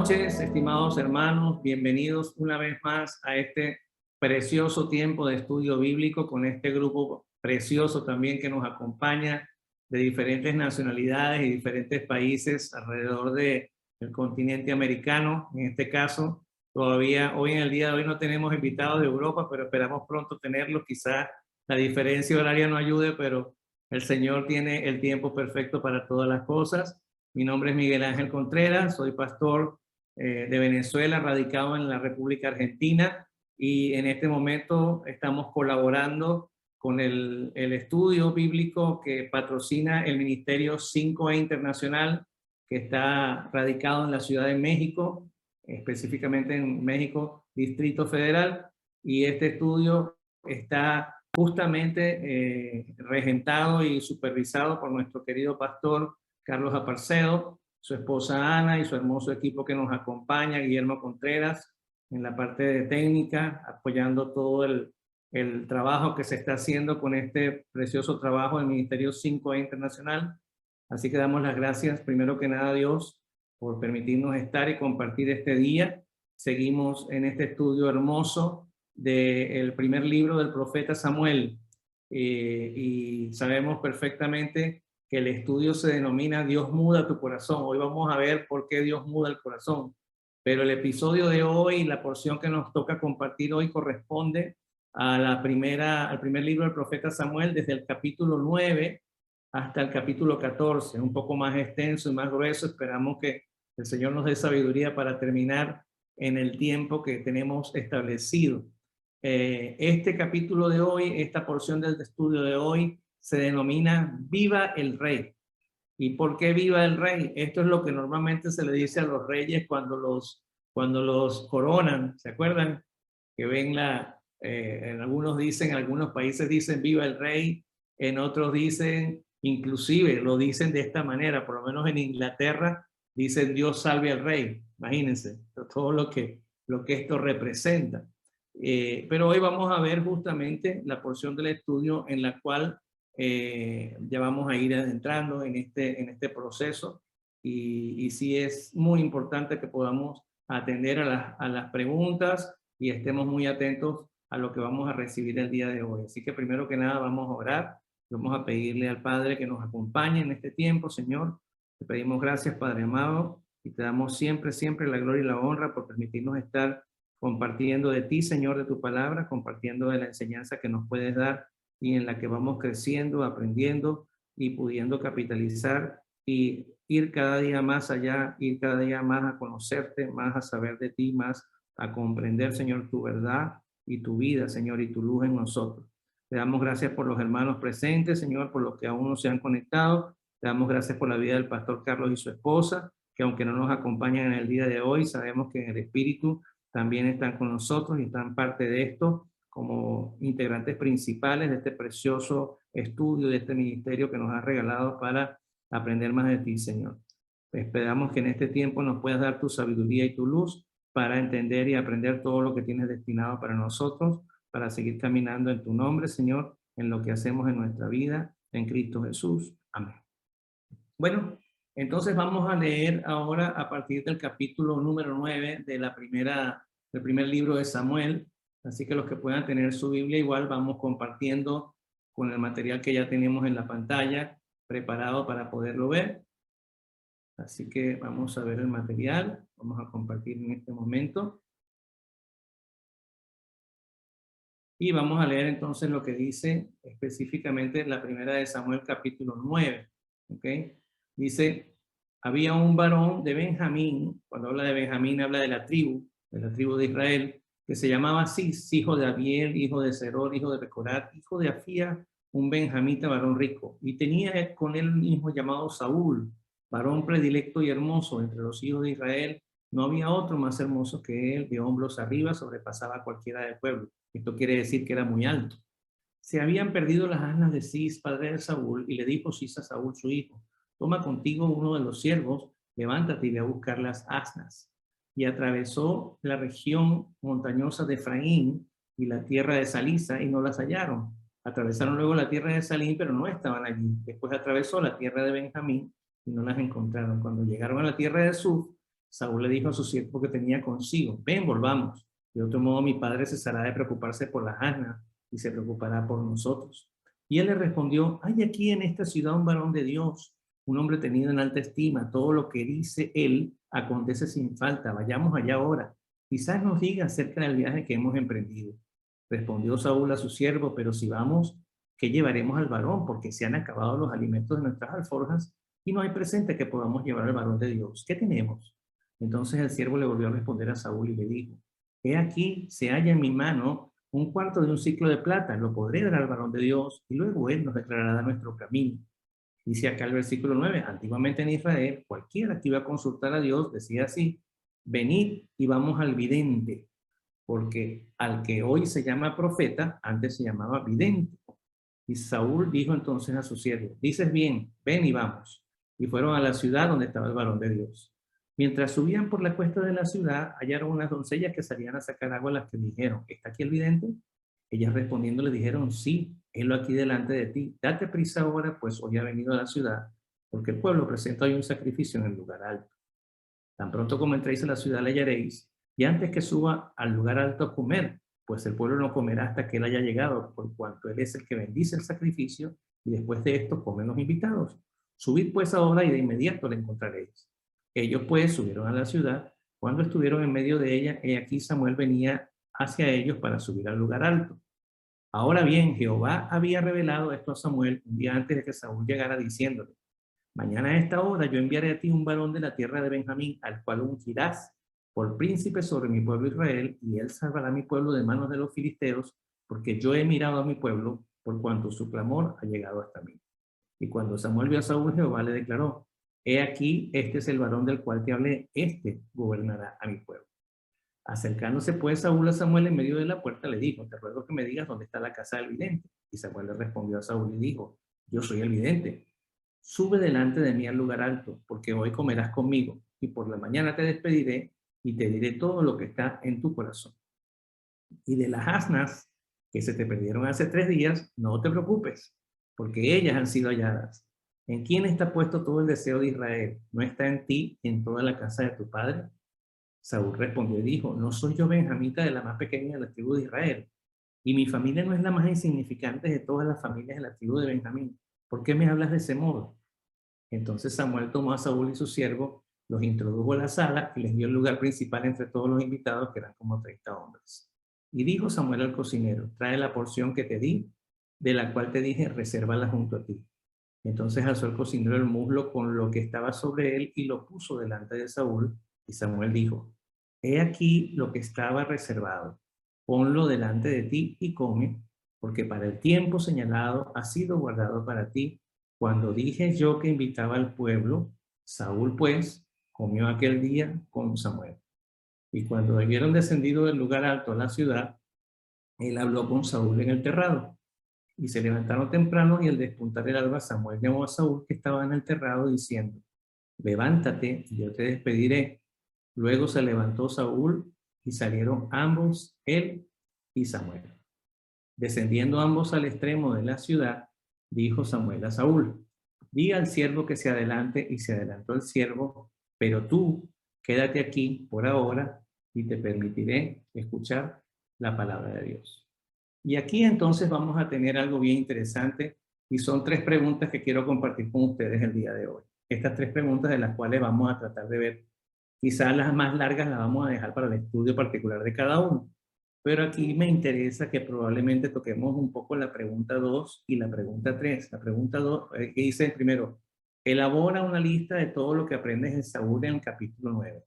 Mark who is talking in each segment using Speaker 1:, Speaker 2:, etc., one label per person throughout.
Speaker 1: noches, estimados hermanos. Bienvenidos una vez más a este precioso tiempo de estudio bíblico con este grupo precioso también que nos acompaña de diferentes nacionalidades y diferentes países alrededor del continente americano. En este caso, todavía hoy en el día de hoy no tenemos invitados de Europa, pero esperamos pronto tenerlos. Quizás la diferencia horaria no ayude, pero el Señor tiene el tiempo perfecto para todas las cosas. Mi nombre es Miguel Ángel Contreras, soy pastor de Venezuela, radicado en la República Argentina, y en este momento estamos colaborando con el estudio bíblico que patrocina el Ministerio 5E Internacional, que está radicado en la Ciudad de México, específicamente en México, Distrito Federal, y este estudio está justamente regentado y supervisado por nuestro querido pastor Carlos Aparcedo, su esposa Ana y su hermoso equipo que nos acompaña, Guillermo Contreras, en la parte de técnica, apoyando todo el trabajo que se está haciendo con este precioso trabajo del Ministerio 5E Internacional. Así que damos las gracias, primero que nada, a Dios por permitirnos estar y compartir este día. Seguimos en este estudio hermoso del primer libro del profeta Samuel, y sabemos perfectamente que el estudio se denomina Dios muda tu corazón. Hoy vamos a ver por qué Dios muda el corazón. Pero el episodio de hoy, la porción que nos toca compartir hoy, corresponde a al primer libro del profeta Samuel, desde el capítulo 9 hasta el capítulo 14, un poco más extenso y más grueso. Esperamos que el Señor nos dé sabiduría para terminar en el tiempo que tenemos establecido. Este capítulo de hoy, esta porción del estudio de hoy, se denomina Viva el Rey. ¿Y por qué viva el rey? Esto es lo que normalmente se le dice a los reyes cuando los coronan. ¿Se acuerdan? Que ven en algunos países dicen viva el rey, en otros dicen, inclusive lo dicen de esta manera, por lo menos en Inglaterra dicen Dios salve al rey. Imagínense todo lo que esto representa. Pero hoy vamos a ver justamente la porción del estudio en la cual ya vamos a ir adentrando en este proceso, y sí es muy importante que podamos atender a las preguntas y estemos muy atentos a lo que vamos a recibir el día de hoy. Así que primero que nada vamos a orar, vamos a pedirle al Padre que nos acompañe en este tiempo. Señor, te pedimos gracias, Padre amado, y te damos siempre la gloria y la honra por permitirnos estar compartiendo de ti, Señor, de tu palabra, compartiendo de la enseñanza que nos puedes dar y en la que vamos creciendo, aprendiendo y pudiendo capitalizar y ir cada día más allá, ir cada día más a conocerte, más a saber de ti, más a comprender, Señor, tu verdad y tu vida, Señor, y tu luz en nosotros. Te damos gracias por los hermanos presentes, Señor, por los que aún no se han conectado. Te damos gracias por la vida del pastor Carlos y su esposa, que aunque no nos acompañan en el día de hoy, sabemos que en el Espíritu también están con nosotros y están parte de esto como integrantes principales de este precioso estudio, de este ministerio que nos has regalado para aprender más de ti, Señor. Esperamos que en este tiempo nos puedas dar tu sabiduría y tu luz para entender y aprender todo lo que tienes destinado para nosotros, para seguir caminando en tu nombre, Señor, en lo que hacemos en nuestra vida, en Cristo Jesús. Amén. Bueno, entonces vamos a leer ahora a partir del capítulo número 9 del primer libro de Samuel. Así que los que puedan tener su Biblia, igual vamos compartiendo con el material que ya tenemos en la pantalla preparado para poderlo ver. Así que vamos a ver el material, vamos a compartir en este momento. Y vamos a leer entonces lo que dice específicamente la primera de Samuel capítulo 9. ¿Ok? Dice, había un varón de Benjamín, cuando habla de Benjamín habla de la tribu de Israel, que se llamaba Cis, hijo de Abiel, hijo de Zeror, hijo de Becorat, hijo de Afía, un benjamita varón rico. Y tenía con él un hijo llamado Saúl, varón predilecto y hermoso entre los hijos de Israel. No había otro más hermoso que él, de hombros arriba sobrepasaba a cualquiera del pueblo. Esto quiere decir que era muy alto. Se habían perdido las asnas de Cis, padre de Saúl, y le dijo Cis a Saúl su hijo, toma contigo uno de los siervos, levántate y ve a buscar las asnas. Y atravesó la región montañosa de Efraín y la tierra de Salisa y no las hallaron. Atravesaron luego la tierra de Salín, pero no estaban allí. Después atravesó la tierra de Benjamín y no las encontraron. Cuando llegaron a la tierra de Suf, Saúl le dijo a su siervo que tenía consigo, ven, volvamos. De otro modo mi padre cesará de preocuparse por las asnas y se preocupará por nosotros. Y él le respondió, hay aquí en esta ciudad un varón de Dios, un hombre tenido en alta estima, todo lo que dice él acontece sin falta, vayamos allá ahora. Quizás nos diga acerca del viaje que hemos emprendido. Respondió Saúl a su siervo, pero si vamos, ¿qué llevaremos al varón? Porque se han acabado los alimentos de nuestras alforjas y no hay presente que podamos llevar al varón de Dios. ¿Qué tenemos? Entonces el siervo le volvió a responder a Saúl y le dijo, he aquí, se halla en mi mano un cuarto de un ciclo de plata, lo podré dar al varón de Dios y luego él nos declarará nuestro camino. Dice acá el versículo 9, antiguamente en Israel, cualquiera que iba a consultar a Dios decía así, venid y vamos al vidente, porque al que hoy se llama profeta, antes se llamaba vidente. Y Saúl dijo entonces a su siervo, dices bien, ven y vamos. Y fueron a la ciudad donde estaba el varón de Dios. Mientras subían por la cuesta de la ciudad, hallaron unas doncellas que salían a sacar agua, las que dijeron, ¿está aquí el vidente? Ellas respondiendo le dijeron, sí, helo aquí delante de ti. Date prisa ahora, pues hoy ha venido a la ciudad, porque el pueblo presenta hoy un sacrificio en el lugar alto. Tan pronto como entréis a la ciudad le hallaréis, y antes que suba al lugar alto a comer, pues el pueblo no comerá hasta que él haya llegado, por cuanto él es el que bendice el sacrificio, y después de esto comen los invitados. Subid pues ahora y de inmediato le encontraréis. Ellos pues subieron a la ciudad. Cuando estuvieron en medio de ella, he aquí Samuel venía hacia ellos para subir al lugar alto. Ahora bien, Jehová había revelado esto a Samuel un día antes de que Saúl llegara diciéndole, mañana a esta hora yo enviaré a ti un varón de la tierra de Benjamín, al cual ungirás por príncipe sobre mi pueblo Israel, y él salvará a mi pueblo de manos de los filisteos, porque yo he mirado a mi pueblo, por cuanto su clamor ha llegado hasta mí. Y cuando Samuel vio a Saúl, Jehová le declaró, he aquí, este es el varón del cual te hablé, este gobernará a mi pueblo. Acercándose pues Saúl a Samuel en medio de la puerta, le dijo, te ruego que me digas dónde está la casa del vidente. Y Samuel le respondió a Saúl y dijo, yo soy el vidente. Sube delante de mí al lugar alto, porque hoy comerás conmigo, y por la mañana te despediré y te diré todo lo que está en tu corazón. Y de las asnas que se te perdieron hace 3 días, no te preocupes, porque ellas han sido halladas. ¿En quién está puesto todo el deseo de Israel? ¿No está en ti y en toda la casa de tu padre? Saúl respondió y dijo, ¿no soy yo benjamita de la más pequeña de la tribu de Israel? Y mi familia no es la más insignificante de todas las familias de la tribu de Benjamín. ¿Por qué me hablas de ese modo? Entonces Samuel tomó a Saúl y su siervo, los introdujo a la sala y les dio el lugar principal entre todos los invitados, que eran como 30 hombres. Y dijo Samuel al cocinero, trae la porción que te di, de la cual te dije, resérvala junto a ti. Entonces alzó el cocinero el muslo con lo que estaba sobre él y lo puso delante de Saúl. Y Samuel dijo, he aquí lo que estaba reservado, ponlo delante de ti y come, porque para el tiempo señalado ha sido guardado para ti. Cuando dije yo que invitaba al pueblo, Saúl pues comió aquel día con Samuel. Y cuando hubieron descendido del lugar alto a la ciudad, él habló con Saúl en el terrado. Y se levantaron temprano y al despuntar el alba Samuel llamó a Saúl que estaba en el terrado diciendo, levántate y yo te despediré. Luego se levantó Saúl y salieron ambos, él y Samuel. Descendiendo ambos al extremo de la ciudad, dijo Samuel a Saúl, di al siervo que se adelante, y se adelantó el siervo, pero tú quédate aquí por ahora y te permitiré escuchar la palabra de Dios. Y aquí entonces vamos a tener algo bien interesante y son 3 preguntas que quiero compartir con ustedes el día de hoy. Estas 3 preguntas de las cuales vamos a tratar de ver, quizás las más largas las vamos a dejar para el estudio particular de cada uno. Pero aquí me interesa que probablemente toquemos un poco la pregunta 2 y la pregunta 3. La pregunta 2, que dice primero, elabora una lista de todo lo que aprendes en Saúl en el capítulo 9.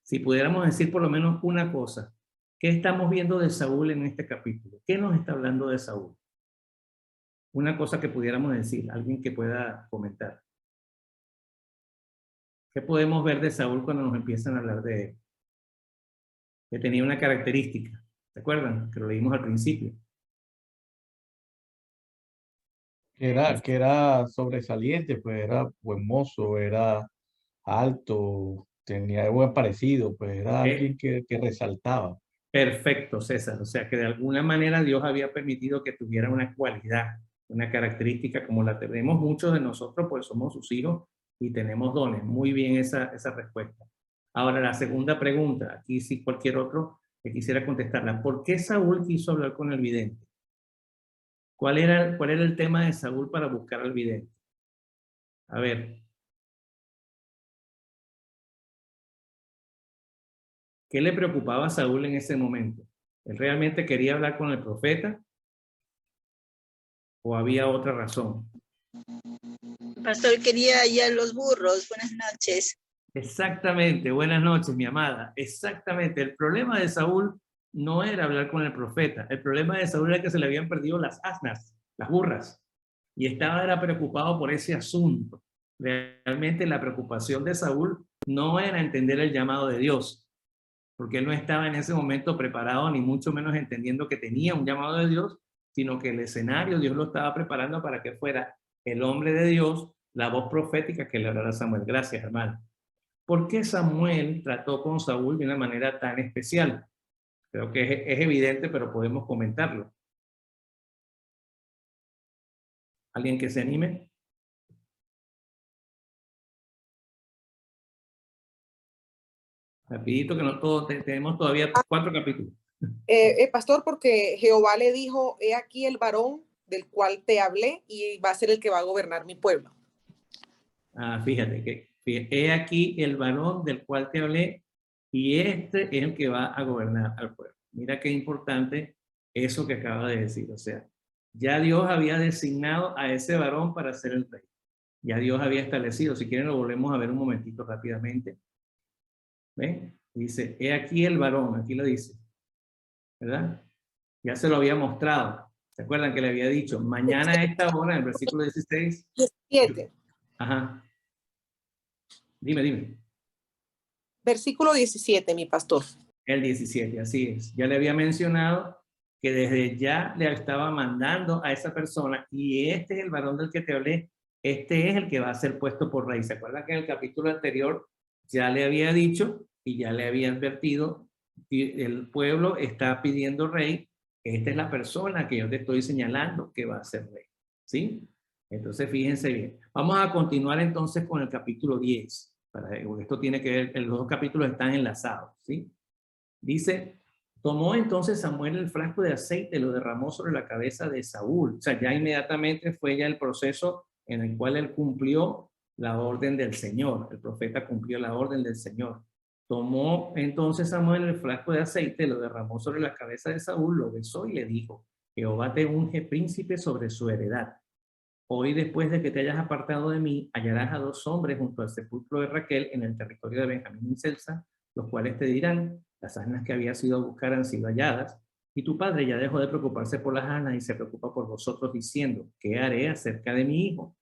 Speaker 1: Si pudiéramos decir por lo menos una cosa, ¿qué estamos viendo de Saúl en este capítulo? ¿Qué nos está hablando de Saúl? Una cosa que pudiéramos decir, alguien que pueda comentar. ¿Qué podemos ver de Saúl cuando nos empiezan a hablar de él? Que tenía una característica, ¿se acuerdan? Que lo leímos al principio.
Speaker 2: Que era sobresaliente, pues era buen mozo, era alto, tenía buen parecido, pues era
Speaker 1: Eh,
Speaker 2: alguien que resaltaba.
Speaker 1: Perfecto, César. O sea que de alguna manera Dios había permitido que tuviera una cualidad, una característica como la tenemos muchos de nosotros, pues somos sus hijos y tenemos dones. Muy bien esa respuesta. Ahora, la segunda pregunta, aquí sí cualquier otro que quisiera contestarla. ¿Por qué Saúl quiso hablar con el vidente? ¿Cuál era el tema de Saúl para buscar al vidente? A ver, ¿qué le preocupaba a Saúl en ese momento? ¿Él realmente quería hablar con el profeta o había otra razón?
Speaker 3: Pastor, quería ya los burros. Buenas noches.
Speaker 1: Exactamente, buenas noches, mi amada. Exactamente, el problema de Saúl no era hablar con el profeta. El problema de Saúl era que se le habían perdido las asnas, las burras, y era preocupado por ese asunto. Realmente la preocupación de Saúl no era entender el llamado de Dios, porque él no estaba en ese momento preparado, ni mucho menos entendiendo que tenía un llamado de Dios, sino que el escenario Dios lo estaba preparando para que fuera el hombre de Dios, la voz profética que le hablara a Samuel. Gracias, hermano. ¿Por qué Samuel trató con Saúl de una manera tan especial? Creo que es evidente, pero podemos comentarlo. ¿Alguien que se anime? Rapidito, que no todos tenemos todavía 4 capítulos.
Speaker 4: Pastor, porque Jehová le dijo, he aquí el varón del cual te hablé y va a ser el que va a gobernar mi pueblo.
Speaker 1: Fíjate que he aquí el varón del cual te hablé y este es el que va a gobernar al pueblo. Mira qué importante eso que acaba de decir. O sea, ya Dios había designado a ese varón para ser el rey. Ya Dios había establecido. Si quieren lo volvemos a ver un momentito rápidamente. ¿Ven? Dice, he aquí el varón, aquí lo dice, ¿verdad? Ya se lo había mostrado. ¿Se acuerdan que le había dicho? Mañana a esta hora, en el versículo 16.
Speaker 4: 17.
Speaker 1: Ajá. Dime.
Speaker 4: Versículo 17, mi pastor.
Speaker 1: El 17, así es. Ya le había mencionado que desde ya le estaba mandando a esa persona y este es el varón del que te hablé, este es el que va a ser puesto por rey. ¿Se acuerdan que en el capítulo anterior ya le había dicho y ya le había advertido que el pueblo está pidiendo rey? Esta es la persona que yo te estoy señalando que va a ser rey. ¿Sí? Entonces fíjense bien. Vamos a continuar entonces con el capítulo 10. Esto tiene que ver, los dos capítulos están enlazados. ¿Sí? Dice, tomó entonces Samuel el frasco de aceite, lo derramó sobre la cabeza de Saúl. O sea, ya inmediatamente fue ya el proceso en el cual él cumplió la orden del Señor. El profeta cumplió la orden del Señor. Tomó entonces Samuel el frasco de aceite, lo derramó sobre la cabeza de Saúl, lo besó y le dijo, Jehová te unge príncipe sobre su heredad. Hoy, después de que te hayas apartado de mí, hallarás a 2 hombres junto al sepulcro de Raquel en el territorio de Benjamín y Celsa, los cuales te dirán, las asnas que habías ido a buscar han sido halladas, y tu padre ya dejó de preocuparse por las asnas y se preocupa por vosotros diciendo, ¿qué haré acerca de mi hijo?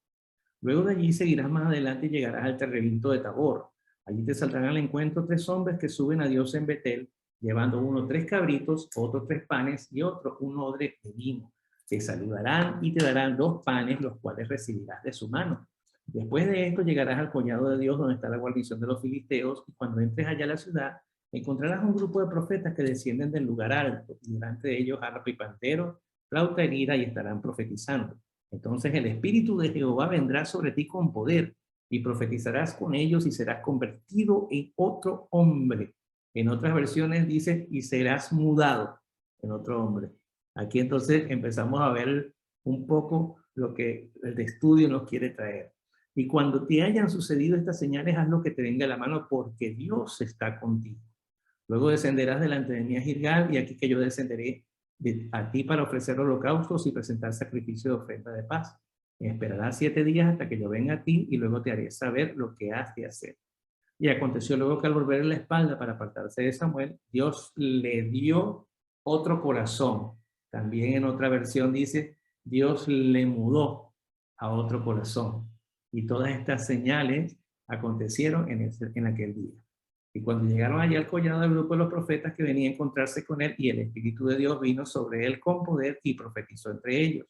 Speaker 1: Luego de allí seguirás más adelante y llegarás al terremoto de Tabor. Allí te saldrán al encuentro 3 hombres que suben a Dios en Betel, llevando uno 3 cabritos, otro 3 panes y otro un odre de vino. Te saludarán y te darán 2 panes, los cuales recibirás de su mano. Después de esto llegarás al collado de Dios, donde está la guarnición de los filisteos, y cuando entres allá a la ciudad, encontrarás un grupo de profetas que descienden del lugar alto, y delante de ellos arpa y pandero, flauta herida, y estarán profetizando. Entonces el Espíritu de Jehová vendrá sobre ti con poder, y profetizarás con ellos y serás convertido en otro hombre. En otras versiones dice, y serás mudado en otro hombre. Aquí entonces empezamos a ver un poco lo que el estudio nos quiere traer. Y cuando te hayan sucedido estas señales, haz lo que te venga a la mano, porque Dios está contigo. Luego descenderás delante de mí a Gilgal, y aquí que yo descenderé a ti para ofrecer holocaustos y presentar sacrificio de ofrenda de paz. Esperarás 7 días hasta que yo venga a ti, y luego te haré saber lo que has de hacer. Y aconteció luego que al volver la espalda para apartarse de Samuel, Dios le dio otro corazón. También en otra versión dice, Dios le mudó a otro corazón. Y todas estas señales acontecieron en aquel día. Y cuando llegaron allá al collado del grupo de los profetas que venía a encontrarse con él, y el Espíritu de Dios vino sobre él con poder y profetizó entre ellos.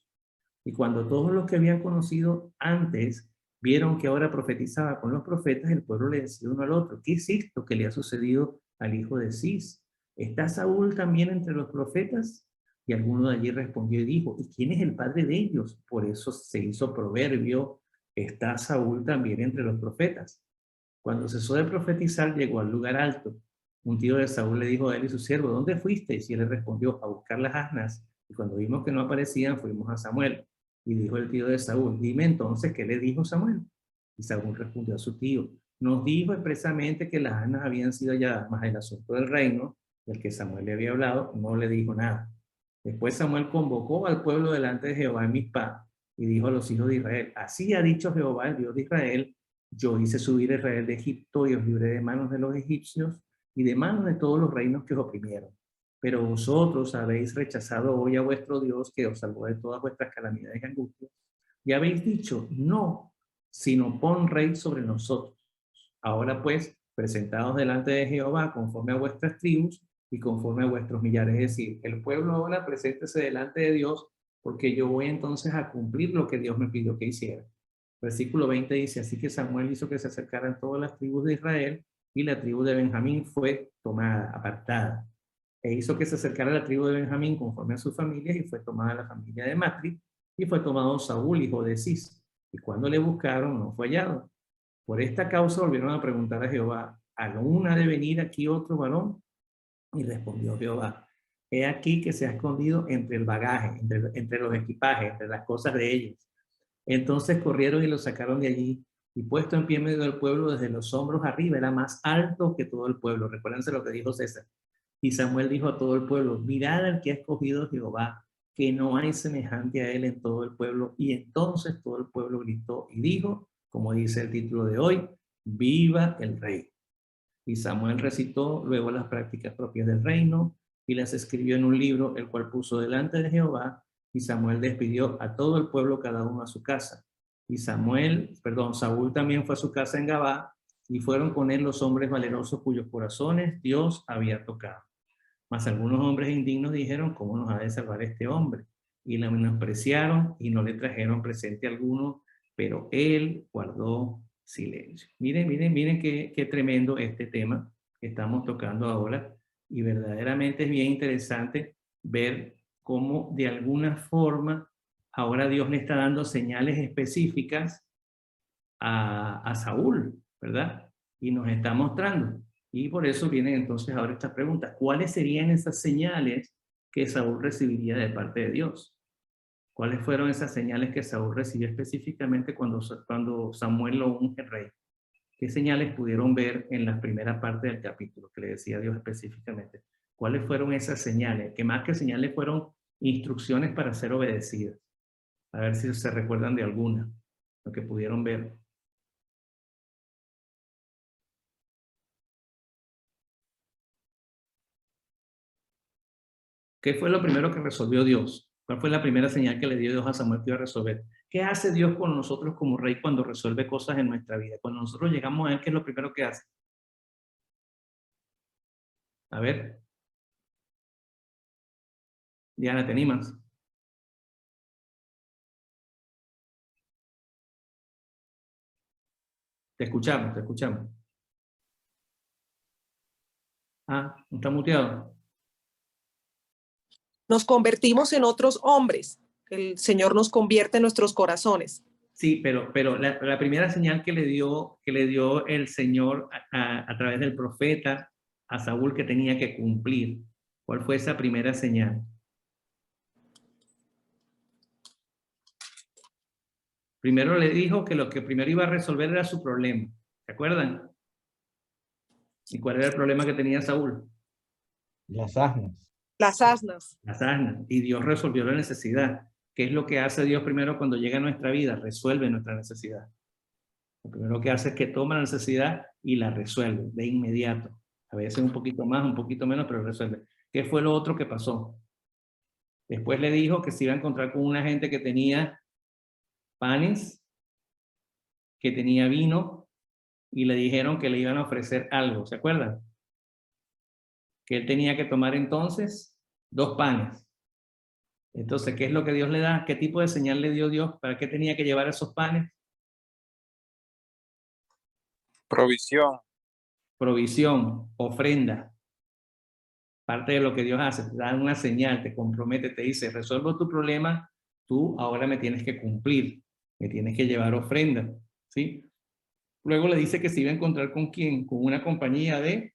Speaker 1: Y cuando todos los que habían conocido antes vieron que ahora profetizaba con los profetas, el pueblo le decía uno al otro, ¿qué es esto que le ha sucedido al hijo de Cis? ¿Está Saúl también entre los profetas? Y alguno de allí respondió y dijo, ¿y quién es el padre de ellos? Por eso se hizo proverbio, está Saúl también entre los profetas. Cuando cesó de profetizar, llegó al lugar alto. Un tío de Saúl le dijo a él y su siervo, ¿dónde fuisteis? Y él le respondió, a buscar las asnas. Y cuando vimos que no aparecían, fuimos a Samuel. Y dijo el tío de Saúl, dime entonces, ¿qué le dijo Samuel? Y Saúl respondió a su tío, nos dijo expresamente que las asnas habían sido halladas, mas el asunto del reino, del que Samuel le había hablado, no le dijo nada. Después Samuel convocó al pueblo delante de Jehová en Mizpá y dijo a los hijos de Israel, así ha dicho Jehová, el Dios de Israel, yo hice subir a Israel de Egipto y os libré de manos de los egipcios y de manos de todos los reinos que os oprimieron. Pero vosotros habéis rechazado hoy a vuestro Dios que os salvó de todas vuestras calamidades y angustias. Y habéis dicho, no, sino pon rey sobre nosotros. Ahora pues, presentados delante de Jehová conforme a vuestras tribus y conforme a vuestros millares. Es decir, el pueblo ahora preséntese delante de Dios porque yo voy entonces a cumplir lo que Dios me pidió que hiciera. Versículo 20 dice, así que Samuel hizo que se acercaran todas las tribus de Israel y la tribu de Benjamín fue tomada, apartada. E hizo que se acercara la tribu de Benjamín conforme a sus familias y fue tomada la familia de Matri y fue tomado Saúl, hijo de Cis. Y cuando le buscaron, no fue hallado. Por esta causa volvieron a preguntar a Jehová, ¿aún ha de venir aquí otro varón? Y respondió Jehová, he aquí que se ha escondido entre el bagaje, entre los equipajes, entre las cosas de ellos. Entonces corrieron y lo sacaron de allí, y puesto en pie en medio del pueblo, desde los hombros arriba, era más alto que todo el pueblo. Recuérdense lo que dijo César. Y Samuel dijo a todo el pueblo, mirad al que ha escogido Jehová, que no hay semejante a él en todo el pueblo. Y entonces todo el pueblo gritó y dijo, como dice el título de hoy, viva el rey. Y Samuel recitó luego las prácticas propias del reino y las escribió en un libro, el cual puso delante de Jehová. Y Samuel despidió a todo el pueblo, cada uno a su casa. Y Saúl también fue a su casa en Gabá, y fueron con él los hombres valerosos cuyos corazones Dios había tocado. Mas algunos hombres indignos dijeron, ¿cómo nos ha de salvar este hombre? Y la menospreciaron y no le trajeron presente alguno, pero él guardó silencio. Miren qué tremendo este tema que estamos tocando ahora. Y verdaderamente es bien interesante ver cómo de alguna forma ahora Dios le está dando señales específicas a Saúl, ¿verdad? Y nos está mostrando. Y por eso vienen entonces ahora estas preguntas. ¿Cuáles serían esas señales que Saúl recibiría de parte de Dios? ¿Cuáles fueron esas señales que Saúl recibió específicamente cuando Samuel lo unge rey? ¿Qué señales pudieron ver en la primera parte del capítulo que le decía Dios específicamente? ¿Cuáles fueron esas señales? Que más que señales fueron instrucciones para ser obedecidas. A ver si se recuerdan de alguna, lo que pudieron ver. ¿Qué fue lo primero que resolvió Dios? ¿Cuál fue la primera señal que le dio Dios a Samuel que iba a resolver? ¿Qué hace Dios con nosotros como rey cuando resuelve cosas en nuestra vida? Cuando nosotros llegamos a él, ¿qué es lo primero que hace? A ver. Diana, ¿te animas? Te escuchamos, te escuchamos. Ah, ¿no está muteado?
Speaker 4: Nos convertimos en otros hombres. El Señor nos convierte en nuestros corazones.
Speaker 1: Sí, pero la primera señal que le dio el Señor a través del profeta a Saúl que tenía que cumplir, ¿cuál fue esa primera señal? Primero le dijo que lo que primero iba a resolver era su problema. ¿Se acuerdan? ¿Y cuál era el problema que tenía Saúl?
Speaker 2: Las asnas.
Speaker 4: Las asnas.
Speaker 1: Las asnas. Y Dios resolvió la necesidad. ¿Qué es lo que hace Dios primero cuando llega a nuestra vida? Resuelve nuestra necesidad. Lo primero que hace es que toma la necesidad y la resuelve de inmediato. A veces un poquito más, un poquito menos, pero resuelve. ¿Qué fue lo otro que pasó? Después le dijo que se iba a encontrar con una gente que tenía panes, que tenía vino, y le dijeron que le iban a ofrecer algo. ¿Se acuerdan? Que él tenía que tomar entonces 2 panes. Entonces, ¿qué es lo que Dios le da? ¿Qué tipo de señal le dio Dios? ¿Para qué tenía que llevar esos panes?
Speaker 5: Provisión.
Speaker 1: Provisión, ofrenda. Parte de lo que Dios hace, te da una señal, te compromete, te dice, resuelvo tu problema, tú ahora me tienes que cumplir, me tienes que llevar ofrenda, ¿sí? Luego le dice que se iba a encontrar con quién, con una compañía de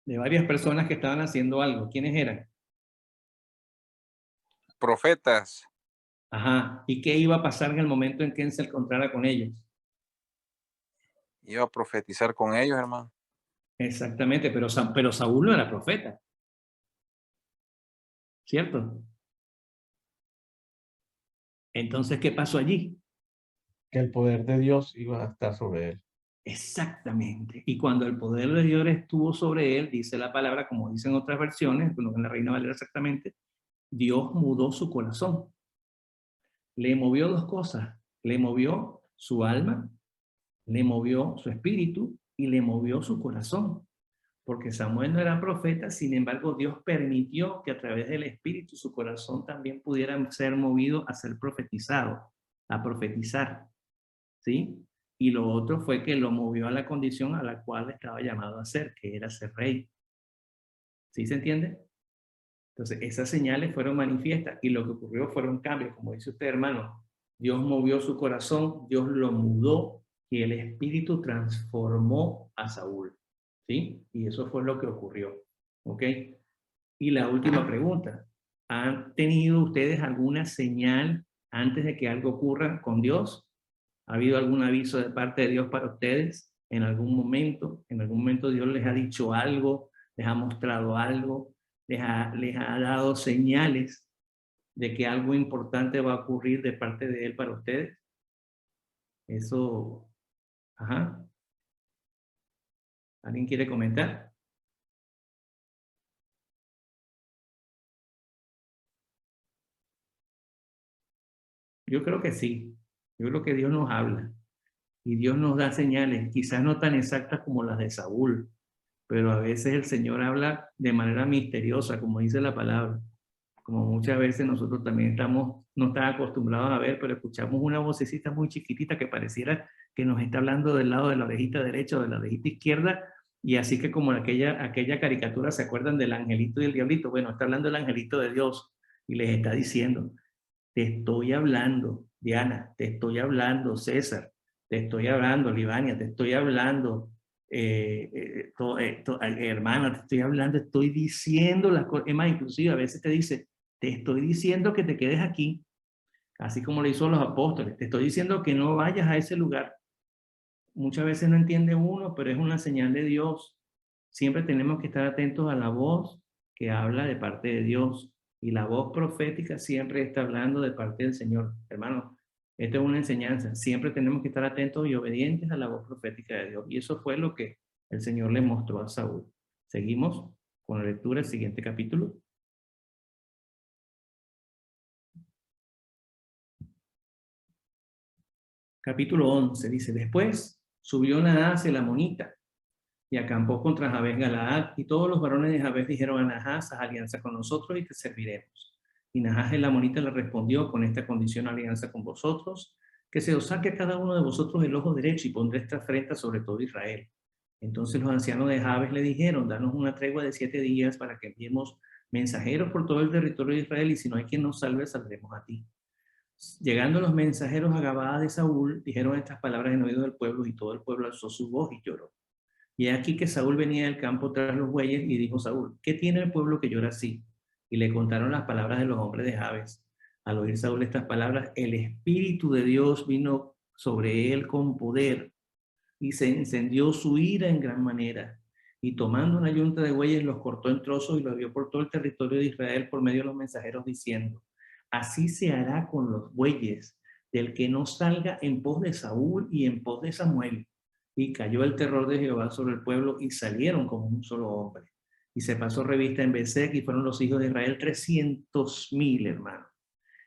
Speaker 1: varias personas que estaban haciendo algo. ¿Quiénes eran?
Speaker 5: Profetas.
Speaker 1: Ajá. ¿Y qué iba a pasar en el momento en que él se encontrara con ellos?
Speaker 5: Iba a profetizar con ellos, hermano.
Speaker 1: Exactamente, pero Saúl no era profeta. ¿Cierto? Entonces, ¿qué pasó allí?
Speaker 2: Que el poder de Dios iba a estar sobre él.
Speaker 1: Exactamente. Y cuando el poder de Dios estuvo sobre él, dice la palabra, como dicen otras versiones, bueno, en la Reina Valera exactamente, Dios mudó su corazón. Le movió dos cosas. Le movió su alma, le movió su espíritu y le movió su corazón. Porque Samuel no era profeta, sin embargo, Dios permitió que a través del espíritu su corazón también pudiera ser movido a ser profetizado, a profetizar. ¿Sí? Y lo otro fue que lo movió a la condición a la cual estaba llamado a ser, que era ser rey. ¿Sí se entiende? Entonces, esas señales fueron manifiestas y lo que ocurrió fueron cambios, como dice usted, hermano. Dios movió su corazón, Dios lo mudó y el Espíritu transformó a Saúl. ¿Sí? Y eso fue lo que ocurrió. ¿Ok? Y la última pregunta. ¿Han tenido ustedes alguna señal antes de que algo ocurra con Dios? ¿Ha habido algún aviso de parte de Dios para ustedes en algún momento? ¿En algún momento Dios les ha dicho algo, les ha mostrado algo, les ha dado señales de que algo importante va a ocurrir de parte de Él para ustedes? Eso, ajá. ¿Alguien quiere comentar? Yo creo que sí. Yo creo que Dios nos habla y Dios nos da señales, quizás no tan exactas como las de Saúl, pero a veces el Señor habla de manera misteriosa, como dice la palabra. Como muchas veces nosotros también no estamos acostumbrados a ver, pero escuchamos una vocecita muy chiquitita que pareciera que nos está hablando del lado de la orejita derecha o de la orejita izquierda, y así que como aquella caricatura, ¿se acuerdan del angelito y el diablito? Bueno, está hablando el angelito de Dios y les está diciendo, te estoy hablando, Diana, te estoy hablando, César, te estoy hablando, Livania, te estoy hablando, hermana, te estoy hablando, estoy diciendo las cosas. Es más, inclusive a veces te dice, te estoy diciendo que te quedes aquí, así como le hizo a los apóstoles, te estoy diciendo que no vayas a ese lugar. Muchas veces no entiende uno, pero es una señal de Dios. Siempre tenemos que estar atentos a la voz que habla de parte de Dios. Y la voz profética siempre está hablando de parte del Señor. Hermano, esta es una enseñanza. Siempre tenemos que estar atentos y obedientes a la voz profética de Dios. Y eso fue lo que el Señor le mostró a Saúl. Seguimos con la lectura del siguiente capítulo. Capítulo 11 dice, después subió Naas el amonita y acampó contra Jabes Galaad, y todos los varones de Jabes dijeron a Naas, haz alianza con nosotros y te serviremos. Y Naas el amonita le respondió, con esta condición alianza con vosotros, que se os saque a cada uno de vosotros el ojo derecho y pondré esta afrenta sobre todo Israel. Entonces los ancianos de Jabes le dijeron, danos una tregua de 7 días para que enviemos mensajeros por todo el territorio de Israel, y si no hay quien nos salve, saldremos a ti. Llegando los mensajeros a Gabaa de Saúl, dijeron estas palabras en oído del pueblo, y todo el pueblo alzó su voz y lloró. Y aquí que Saúl venía del campo tras los bueyes, y dijo Saúl, ¿qué tiene el pueblo que llora así? Y le contaron las palabras de los hombres de Jabes. Al oír Saúl estas palabras, el Espíritu de Dios vino sobre él con poder, y se encendió su ira en gran manera. Y tomando una yunta de bueyes, los cortó en trozos y los dio por todo el territorio de Israel por medio de los mensajeros, diciendo, así se hará con los bueyes del que no salga en pos de Saúl y en pos de Samuel. Y cayó el terror de Jehová sobre el pueblo, y salieron como un solo hombre. Y se pasó revista en Besec, y fueron los hijos de Israel 300,000, hermanos,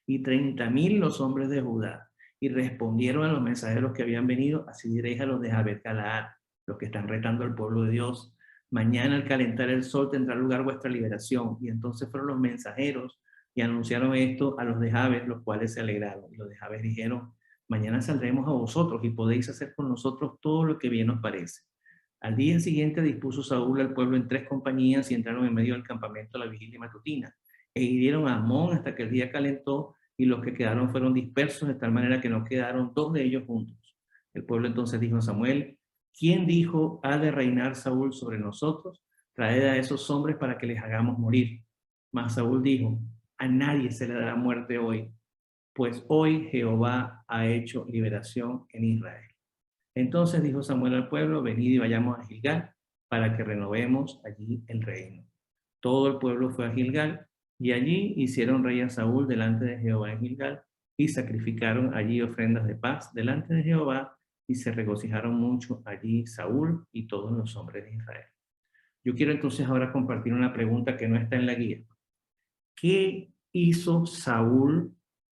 Speaker 1: y 30,000 los hombres de Judá. Y respondieron a los mensajeros que habían venido, así diréis a los de Jabes Galaad, los que están retando al pueblo de Dios, mañana al calentar el sol tendrá lugar vuestra liberación. Y entonces fueron los mensajeros y anunciaron esto a los de Jabes, los cuales se alegraron. Y los de Jabes dijeron, mañana saldremos a vosotros y podéis hacer con nosotros todo lo que bien os parece. Al día siguiente dispuso Saúl al pueblo en 3 compañías y entraron en medio del campamento a la vigilia matutina. E hirieron a Amón hasta que el día calentó, y los que quedaron fueron dispersos de tal manera que no quedaron 2 de ellos juntos. El pueblo entonces dijo a Samuel, ¿quién dijo ha de reinar Saúl sobre nosotros? Traed a esos hombres para que les hagamos morir. Mas Saúl dijo, a nadie se le dará muerte hoy, pues hoy Jehová ha hecho liberación en Israel. Entonces dijo Samuel al pueblo, venid y vayamos a Gilgal para que renovemos allí el reino. Todo el pueblo fue a Gilgal y allí hicieron rey a Saúl delante de Jehová en Gilgal y sacrificaron allí ofrendas de paz delante de Jehová y se regocijaron mucho allí Saúl y todos los hombres de Israel. Yo quiero entonces ahora compartir una pregunta que no está en la guía. ¿Qué hizo Saúl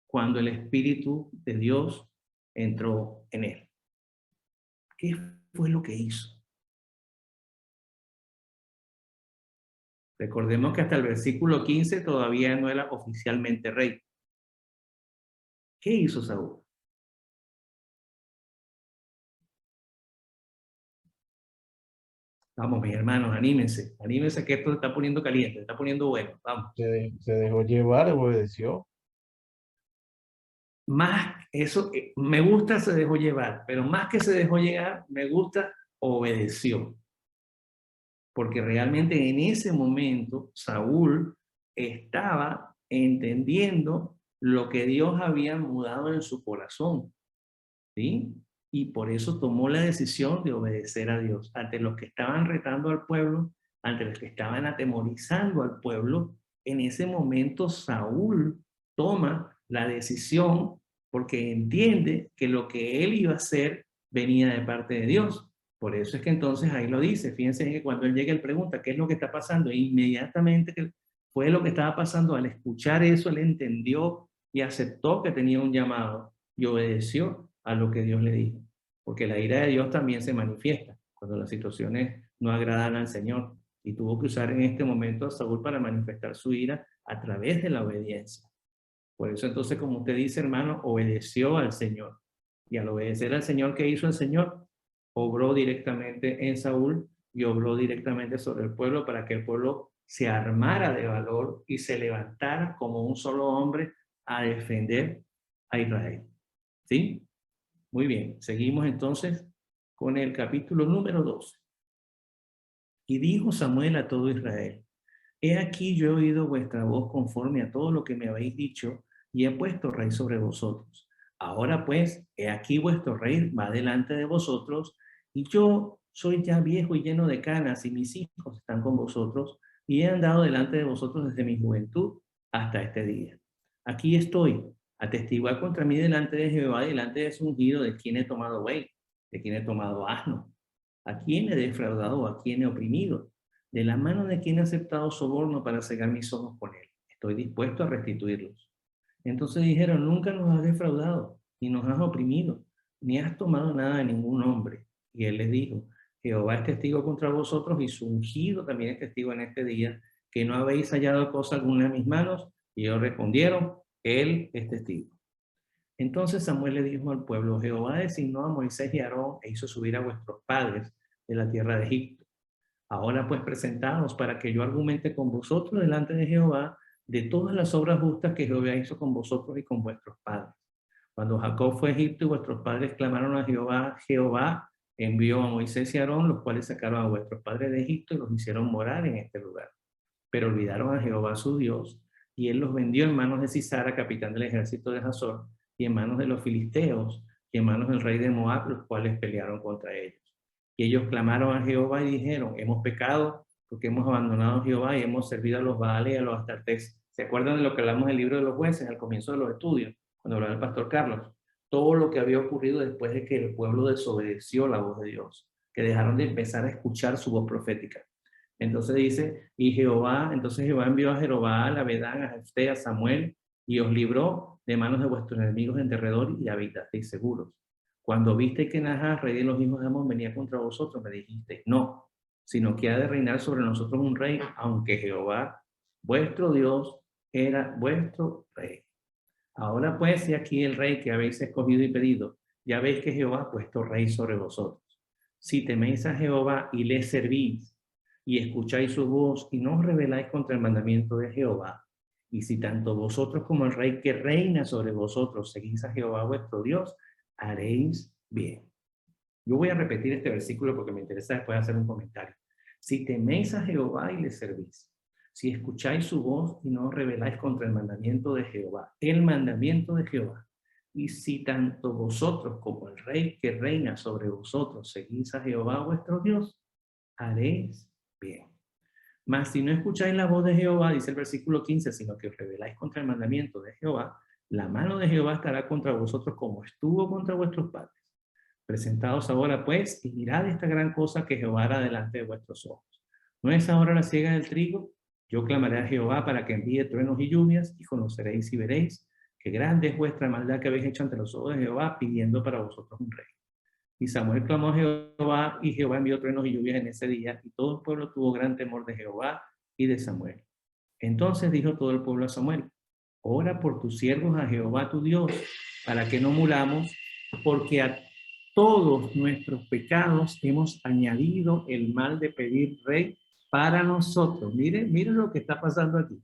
Speaker 1: cuando el Espíritu de Dios entró en él? ¿Qué fue lo que hizo? Recordemos que hasta el versículo 15 todavía no era oficialmente rey. ¿Qué hizo Saúl? Vamos, mis hermanos, anímense que esto se está poniendo caliente, se está poniendo bueno, vamos.
Speaker 2: Se dejó llevar, obedeció.
Speaker 1: Más eso, me gusta se dejó llevar, pero más que se dejó llevar, me gusta obedeció. Porque realmente en ese momento Saúl estaba entendiendo lo que Dios había mudado en su corazón, ¿sí? Y por eso tomó la decisión de obedecer a Dios. Ante los que estaban retando al pueblo, ante los que estaban atemorizando al pueblo, en ese momento Saúl toma la decisión porque entiende que lo que él iba a hacer venía de parte de Dios. Por eso es que entonces ahí lo dice. Fíjense que cuando él llega, él pregunta, ¿qué es lo que está pasando? E inmediatamente que fue lo que estaba pasando. Al escuchar eso, él entendió y aceptó que tenía un llamado y obedeció a lo que Dios le dijo. Porque la ira de Dios también se manifiesta cuando las situaciones no agradan al Señor. Y tuvo que usar en este momento a Saúl para manifestar su ira a través de la obediencia. Por eso entonces, como usted dice, hermano, obedeció al Señor. Y al obedecer al Señor, ¿qué hizo el Señor? Obró directamente en Saúl y obró directamente sobre el pueblo para que el pueblo se armara de valor y se levantara como un solo hombre a defender a Israel. ¿Sí? Muy bien, seguimos entonces con el capítulo número 12. Y dijo Samuel a todo Israel, he aquí yo he oído vuestra voz conforme a todo lo que me habéis dicho y he puesto rey sobre vosotros. Ahora pues, he aquí vuestro rey va delante de vosotros y yo soy ya viejo y lleno de canas y mis hijos están con vosotros y he andado delante de vosotros desde mi juventud hasta este día. Aquí estoy, atestiguar contra mí delante de Jehová, delante de su ungido, de quien he tomado buey, de quien he tomado asno, a quien he defraudado o a quien he oprimido, de la mano de quien he aceptado soborno para cegar mis ojos con él. Estoy dispuesto a restituirlos. Entonces dijeron, nunca nos has defraudado, ni nos has oprimido, ni has tomado nada de ningún hombre. Y él les dijo, Jehová es testigo contra vosotros y su ungido también es testigo en este día, que no habéis hallado cosa alguna en mis manos. Y ellos respondieron, él es testigo. Entonces Samuel le dijo al pueblo, Jehová designó a Moisés y a Aarón e hizo subir a vuestros padres de la tierra de Egipto. Ahora pues presentaos para que yo argumente con vosotros delante de Jehová de todas las obras justas que Jehová hizo con vosotros y con vuestros padres. Cuando Jacob fue a Egipto y vuestros padres clamaron a Jehová, Jehová envió a Moisés y a Aarón, los cuales sacaron a vuestros padres de Egipto y los hicieron morar en este lugar. Pero olvidaron a Jehová su Dios, y él los vendió en manos de Sisara, capitán del ejército de Hazor, y en manos de los filisteos, y en manos del rey de Moab, los cuales pelearon contra ellos. Y ellos clamaron a Jehová y dijeron, hemos pecado porque hemos abandonado a Jehová y hemos servido a los Baales y a los Astartes. ¿Se acuerdan de lo que hablamos en el libro de los jueces al comienzo de los estudios, cuando hablaba el pastor Carlos? Todo lo que había ocurrido después de que el pueblo desobedeció la voz de Dios, que dejaron de empezar a escuchar su voz profética. Entonces dice, entonces Jehová envió a Jerobbaal, a Bedán, a Jefté, a Samuel, y os libró de manos de vuestros enemigos en derredor y habitasteis seguros. Cuando viste que Naas, rey de los hijos de Amón, venía contra vosotros, me dijiste, no, sino que ha de reinar sobre nosotros un rey, aunque Jehová, vuestro Dios, era vuestro rey. Ahora pues, he aquí el rey que habéis escogido y pedido, ya veis que Jehová ha puesto rey sobre vosotros. Si teméis a Jehová y le servís, y escucháis su voz, y no os rebeláis contra el mandamiento de Jehová, y si tanto vosotros como el rey que reina sobre vosotros seguís a Jehová vuestro Dios, haréis bien. Yo voy a repetir este versículo porque me interesa después hacer un comentario. Si teméis a Jehová y le servís, si escucháis su voz y no os rebeláis contra el mandamiento de Jehová, el mandamiento de Jehová, y si tanto vosotros como el rey que reina sobre vosotros seguís a Jehová vuestro Dios, haréis bien. Mas si no escucháis la voz de Jehová, dice el versículo 15, sino que os rebeláis contra el mandamiento de Jehová, la mano de Jehová estará contra vosotros como estuvo contra vuestros padres. Presentaos ahora pues y mirad esta gran cosa que Jehová hará delante de vuestros ojos. ¿No es ahora la siega del trigo? Yo clamaré a Jehová para que envíe truenos y lluvias, y conoceréis y veréis que grande es vuestra maldad que habéis hecho ante los ojos de Jehová, pidiendo para vosotros un rey. Y Samuel clamó a Jehová, y Jehová envió truenos y lluvias en ese día, y todo el pueblo tuvo gran temor de Jehová y de Samuel. Entonces dijo todo el pueblo a Samuel: ora por tus siervos a Jehová tu Dios, para que no muramos, porque a todos nuestros pecados hemos añadido el mal de pedir rey para nosotros. Miren lo que está pasando aquí.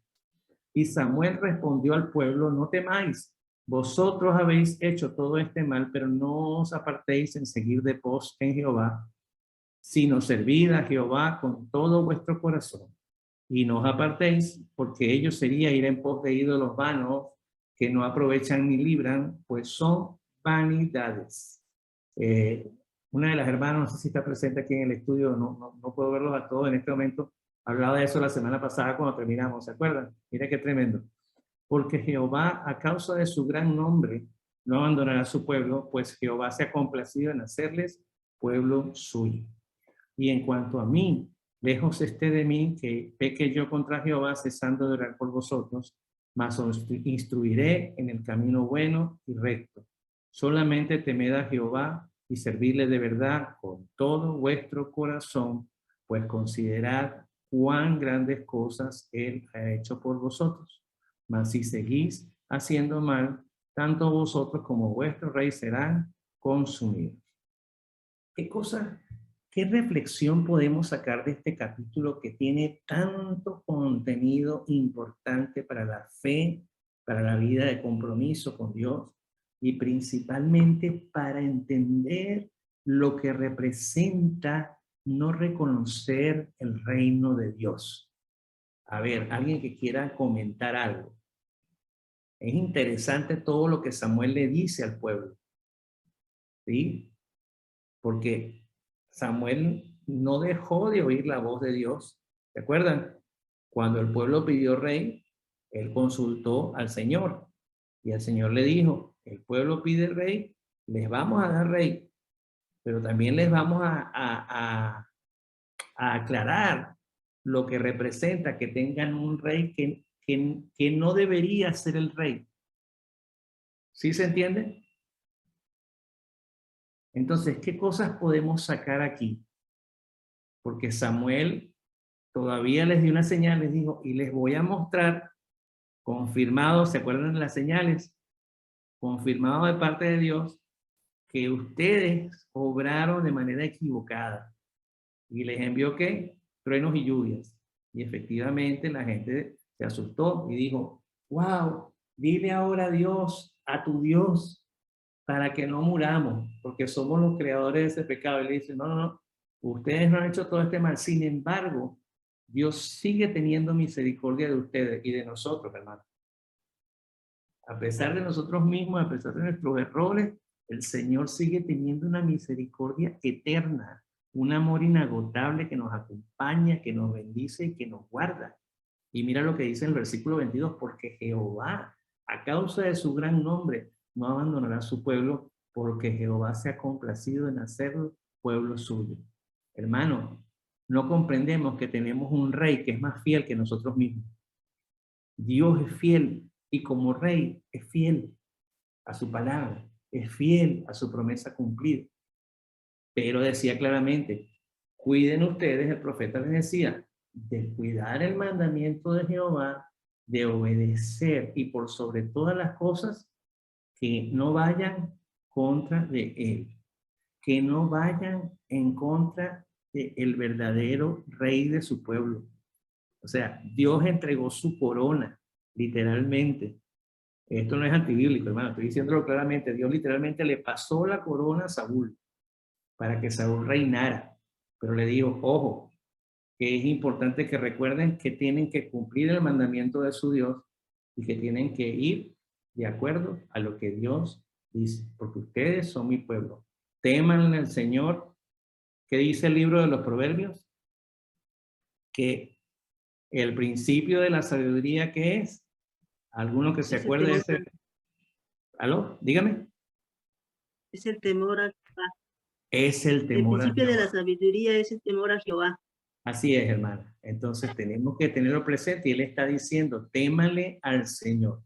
Speaker 1: Y Samuel respondió al pueblo: no temáis, vosotros habéis hecho todo este mal, pero no os apartéis en seguir de pos en Jehová, sino servid a Jehová con todo vuestro corazón. Y no os apartéis, porque ello sería ir en pos de ídolos vanos que no aprovechan ni libran, pues son vanidades. Una de las hermanas, no sé si está presente aquí en el estudio, no puedo verlos a todos en este momento, hablaba de eso la semana pasada cuando terminamos, ¿se acuerdan? Mira qué tremendo. Porque Jehová, a causa de su gran nombre, no abandonará a su pueblo, pues Jehová se ha complacido en hacerles pueblo suyo. Y en cuanto a mí, lejos esté de mí que peque yo contra Jehová, cesando de orar por vosotros, mas os instruiré en el camino bueno y recto. Solamente temed a Jehová y servidle de verdad con todo vuestro corazón, pues considerad cuán grandes cosas él ha hecho por vosotros. Mas si seguís haciendo mal, tanto vosotros como vuestro rey serán consumidos. ¿Qué reflexión podemos sacar de este capítulo que tiene tanto contenido importante para la fe, para la vida de compromiso con Dios y principalmente para entender lo que representa no reconocer el reino de Dios? A ver, alguien que quiera comentar algo. Es interesante todo lo que Samuel le dice al pueblo, ¿sí? Porque Samuel no dejó de oír la voz de Dios. ¿Se acuerdan? Cuando el pueblo pidió rey, él consultó al Señor. Y el Señor le dijo: el pueblo pide rey, les vamos a dar rey, pero también les vamos a aclarar lo que representa que tengan un rey que no debería ser el rey. ¿Sí se entiende? Entonces, ¿qué cosas podemos sacar aquí? Porque Samuel todavía les dio una señal, les dijo: y les voy a mostrar, confirmado, ¿se acuerdan de las señales? Confirmado de parte de Dios, que ustedes obraron de manera equivocada. Y les envió, ¿qué? Truenos y lluvias. Y efectivamente la gente se asustó y dijo: wow, dile ahora a Dios, a tu Dios, para que no muramos, porque somos los creadores de ese pecado. Y le dice: no, ustedes no han hecho todo este mal. Sin embargo, Dios sigue teniendo misericordia de ustedes y de nosotros, hermanos. A pesar de nosotros mismos, a pesar de nuestros errores, el Señor sigue teniendo una misericordia eterna, un amor inagotable que nos acompaña, que nos bendice y que nos guarda. Y mira lo que dice en el versículo 22, porque Jehová, a causa de su gran nombre, no abandonará a su pueblo, porque Jehová se ha complacido en hacerlo pueblo suyo. Hermano, no comprendemos que tenemos un rey que es más fiel que nosotros mismos. Dios es fiel y como rey es fiel a su palabra, es fiel a su promesa cumplida. Pero decía claramente: cuiden ustedes, el profeta les decía, de cuidar el mandamiento de Jehová, de obedecer y por sobre todas las cosas, que no vayan contra de él, que no vayan en contra del verdadero rey de su pueblo. O sea, Dios entregó su corona, literalmente. Esto no es antibíblico, hermano, estoy diciéndolo claramente. Dios literalmente le pasó la corona a Saúl. para que Saúl reinara. Pero le dijo, ojo, que es importante que recuerden que tienen que cumplir el mandamiento de su Dios y que tienen que ir de acuerdo a lo que Dios dice, porque ustedes son mi pueblo. Teman al Señor. ¿Qué dice el libro de los Proverbios? Que el principio de la sabiduría, ¿qué es? ¿Alguno que se
Speaker 6: Es el
Speaker 1: acuerde de
Speaker 6: temor,
Speaker 1: ese? ¿Aló? Dígame.
Speaker 6: es el temor a Jehová.
Speaker 1: Es el
Speaker 6: El
Speaker 1: temor a
Speaker 6: principio de la
Speaker 1: Jehová.
Speaker 6: sabiduría es el temor a Jehová.
Speaker 1: Así es, hermana. Entonces tenemos que tenerlo presente y él está diciendo, témale al Señor.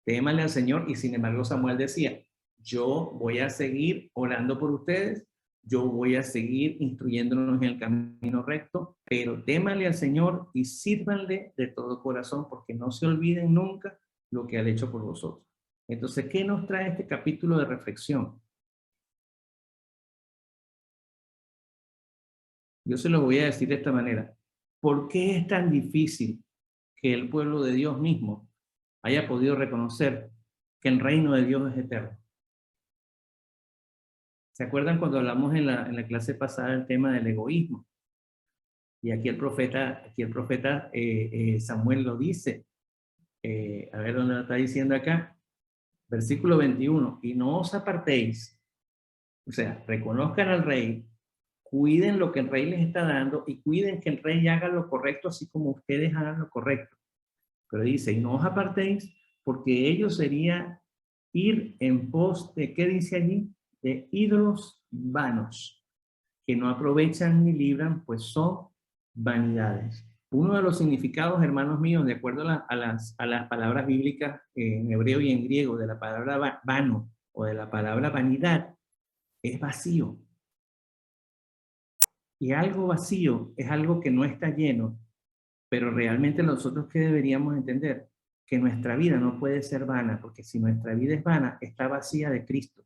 Speaker 1: Témale al Señor. Y sin embargo Samuel decía, yo voy a seguir orando por ustedes, yo voy a seguir instruyéndonos en el camino recto, pero témale al Señor y sírvanle de todo corazón, porque no se olviden nunca lo que ha hecho por vosotros. Entonces, ¿qué nos trae este capítulo de reflexión? Yo se lo voy a decir de esta manera. ¿Por qué es tan difícil que el pueblo de Dios mismo haya podido reconocer que el reino de Dios es eterno? ¿Se acuerdan cuando hablamos en la clase pasada del tema del egoísmo? Y aquí el profeta Samuel lo dice. A ver dónde lo está diciendo acá. Versículo 21. Y no os apartéis. O sea, reconozcan al rey, cuiden lo que el rey les está dando y cuiden que el rey haga lo correcto así como ustedes hagan lo correcto. Pero dice, y no os apartéis, porque ello sería ir en pos de, ¿qué dice allí? De ídolos vanos, que no aprovechan ni libran, pues son vanidades. Uno de los significados, hermanos míos, de acuerdo a las palabras bíblicas en hebreo y en griego, de la palabra vano o de la palabra vanidad, es vacío. Y algo vacío es algo que no está lleno, pero realmente nosotros ¿qué deberíamos entender? Que nuestra vida no puede ser vana, porque si nuestra vida es vana, está vacía de Cristo,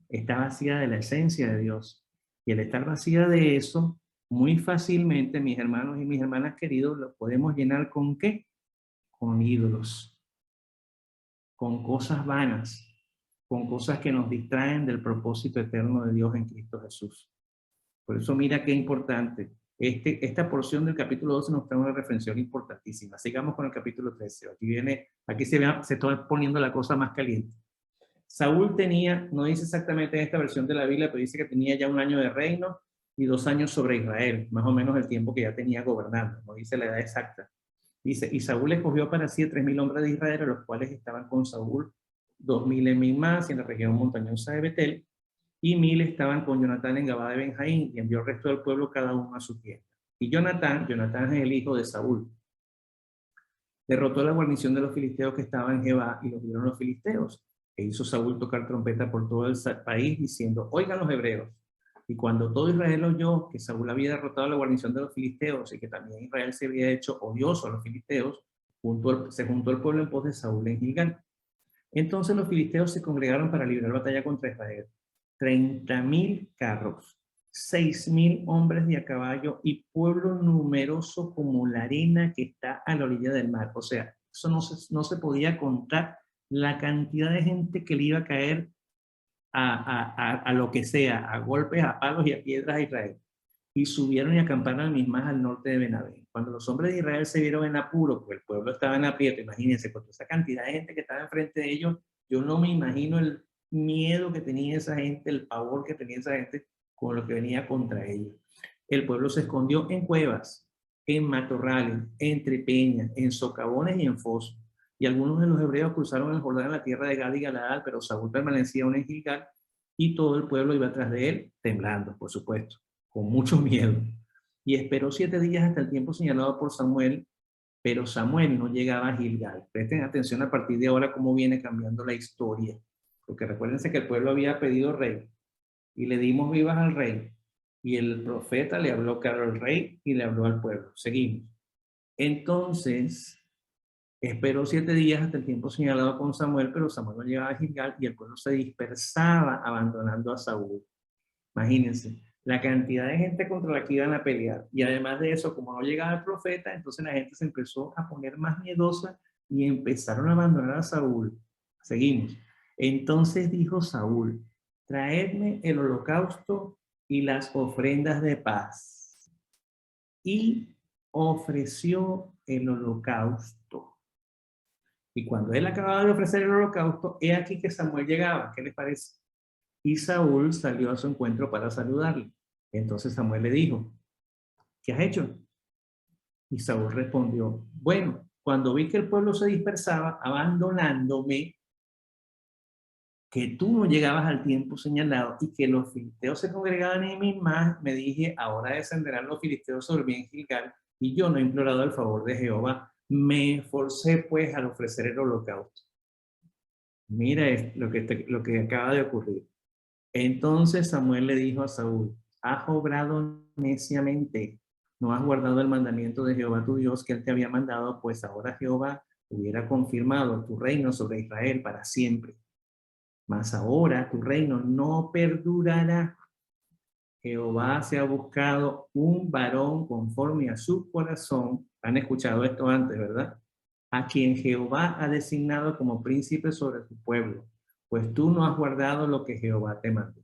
Speaker 1: está vacía de la esencia de Dios. Y al estar vacía de eso, muy fácilmente, mis hermanos y mis hermanas queridos, lo podemos llenar ¿con qué? Con ídolos, con cosas vanas, con cosas que nos distraen del propósito eterno de Dios en Cristo Jesús. Por eso mira qué importante. Esta porción del capítulo 12 nos trae una reflexión importantísima. Sigamos con el capítulo 13. Aquí se está poniendo la cosa más caliente. Saúl tenía, no dice exactamente en esta versión de la Biblia, pero dice que tenía ya 1 año de reino y 2 años sobre Israel, más o menos el tiempo que ya tenía gobernando, no dice la edad exacta. Dice, y Saúl escogió para sí 3,000 hombres de Israel, los cuales estaban con Saúl, 2,000 en Migmas y en la región montañosa de Betel, y 1,000 estaban con Jonatán en Gabá de Benjaín, y envió el resto del pueblo cada uno a su tierra. Y Jonatán es el hijo de Saúl, derrotó la guarnición de los filisteos que estaban en Geba y los vieron los filisteos. E hizo Saúl tocar trompeta por todo el país diciendo, oigan los hebreos. Y cuando todo Israel oyó que Saúl había derrotado la guarnición de los filisteos y que también Israel se había hecho odioso a los filisteos, se juntó el pueblo en pos de Saúl en Gilgal. Entonces los filisteos se congregaron para librar batalla contra Israel. 30,000 carros, 6,000 hombres de a caballo y pueblo numeroso como la arena que está a la orilla del mar. O sea, eso no se podía contar la cantidad de gente que le iba a caer a lo que sea, a golpes, a palos y a piedras a Israel. Y subieron y acamparon al Mismas al norte de Benabé. Cuando los hombres de Israel se vieron en apuro, porque el pueblo estaba en aprieto, imagínense, con toda esa cantidad de gente que estaba enfrente de ellos, yo no me imagino el miedo que tenía esa gente, el pavor que tenía esa gente con lo que venía contra ellos. El pueblo se escondió en cuevas, en matorrales, entre peñas, en socavones y en fosos. Y algunos de los hebreos cruzaron el Jordán en la tierra de Gad y Galaad, pero Saúl permanecía aún en Gilgal y todo el pueblo iba atrás de él, temblando, por supuesto, con mucho miedo. Y esperó 7 días hasta el tiempo señalado por Samuel, pero Samuel no llegaba a Gilgal. Presten atención a partir de ahora cómo viene cambiando la historia. Porque recuérdense que el pueblo había pedido rey y le dimos vivas al rey. Y el profeta le habló claro al rey y le habló al pueblo. Seguimos. Entonces, esperó 7 días hasta el tiempo señalado con Samuel, pero Samuel no llegaba a Gilgal y el pueblo se dispersaba abandonando a Saúl. Imagínense la cantidad de gente contra la que iban a pelear. Y además de eso, como no llegaba el profeta, entonces la gente se empezó a poner más miedosa y empezaron a abandonar a Saúl. Seguimos. Entonces dijo Saúl, traedme el holocausto y las ofrendas de paz, y ofreció el holocausto. Y cuando él acababa de ofrecer el holocausto, he aquí que Samuel llegaba. ¿Qué les parece? Y Saúl salió a su encuentro para saludarle. Entonces Samuel le dijo, ¿qué has hecho? Y Saúl respondió, bueno, cuando vi que el pueblo se dispersaba, abandonándome, que tú no llegabas al tiempo señalado y que los filisteos se congregaban en Mismás, me dije, ahora descenderán los filisteos sobre mí en Gilgal, y yo no he implorado el favor de Jehová. Me esforcé pues al ofrecer el holocausto. Mira lo que acaba de ocurrir. Entonces Samuel le dijo a Saúl, has obrado neciamente, no has guardado el mandamiento de Jehová tu Dios que él te había mandado, pues ahora Jehová hubiera confirmado tu reino sobre Israel para siempre. Mas ahora tu reino no perdurará. Jehová se ha buscado un varón conforme a su corazón. Han escuchado esto antes, ¿verdad? A quien Jehová ha designado como príncipe sobre su pueblo, pues tú no has guardado lo que Jehová te mandó.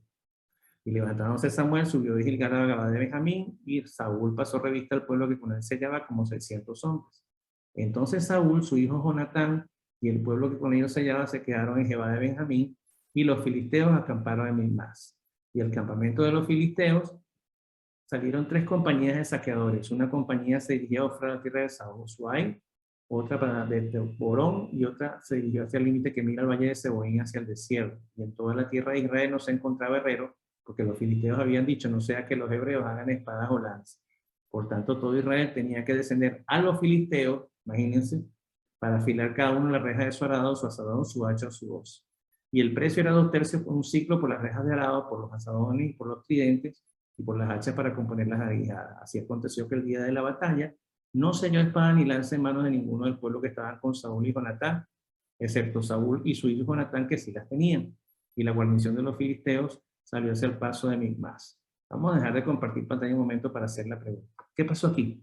Speaker 1: Y levantándose Samuel, subió de Gilgal a Gabá de Benjamín, y Saúl pasó revista al pueblo que con él se hallaba como 600 hombres. Entonces Saúl, su hijo Jonatán, y el pueblo que con ellos se hallaba se quedaron en Gabá de Benjamín, y los filisteos acamparon en Mismás. Y el campamento de los filisteos salieron 3 compañías de saqueadores. Una compañía se dirigió a Ofra, la tierra de Saúl, otra para Borón, y otra se dirigió hacia el límite que mira al valle de Seboín hacia el desierto. Y en toda la tierra de Israel no se encontraba herrero, porque los filisteos habían dicho, no sea que los hebreos hagan espadas o lanzas. Por tanto, todo Israel tenía que descender a los filisteos, imagínense, para afilar cada uno la reja de su arado, su asadón, su hacha o su hoz. Y el precio era 2 tercios por un ciclo por las rejas de arado, por los asadones y por los tridentes, y por las hachas para componer las aguijadas. Así aconteció que el día de la batalla no se halló espada ni lanza en manos de ninguno del pueblo que estaban con Saúl y Jonatán, excepto Saúl y su hijo Jonatán, que sí las tenían. Y la guarnición de los filisteos salió hacia el paso de Mismás. Vamos a dejar de compartir pantalla un momento para hacer la pregunta. ¿Qué pasó aquí?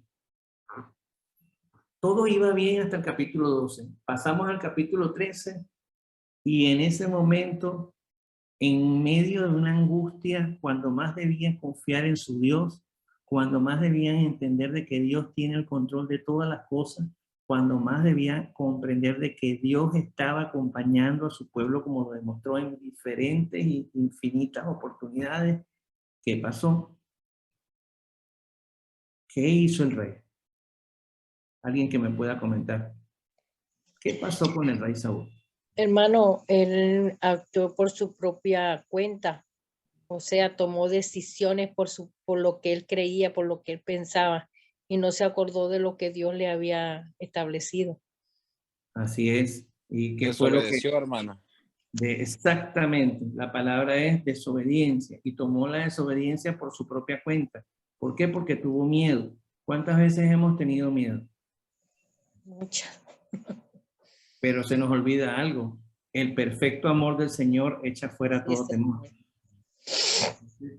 Speaker 1: Todo iba bien hasta el capítulo 12. Pasamos al capítulo 13 y en ese momento, en medio de una angustia, cuando más debían confiar en su Dios, cuando más debían entender de que Dios tiene el control de todas las cosas, cuando más debían comprender de que Dios estaba acompañando a su pueblo como lo demostró en diferentes y infinitas oportunidades. ¿Qué pasó? ¿Qué hizo el rey? Alguien que me pueda comentar. ¿Qué pasó con el rey Saúl?
Speaker 7: Hermano, él actuó por su propia cuenta, o sea, tomó decisiones por lo que él creía, por lo que él pensaba, y no se acordó de lo que Dios le había establecido.
Speaker 1: Así es. ¿Y qué fue lo que...?
Speaker 5: Desobedeció, hermano.
Speaker 1: Exactamente, la palabra es desobediencia, y tomó la desobediencia por su propia cuenta. ¿Por qué? Porque tuvo miedo. ¿Cuántas veces hemos tenido miedo?
Speaker 7: Muchas.
Speaker 1: Pero se nos olvida algo. El perfecto amor del Señor echa fuera todo
Speaker 7: Sí,
Speaker 1: temor.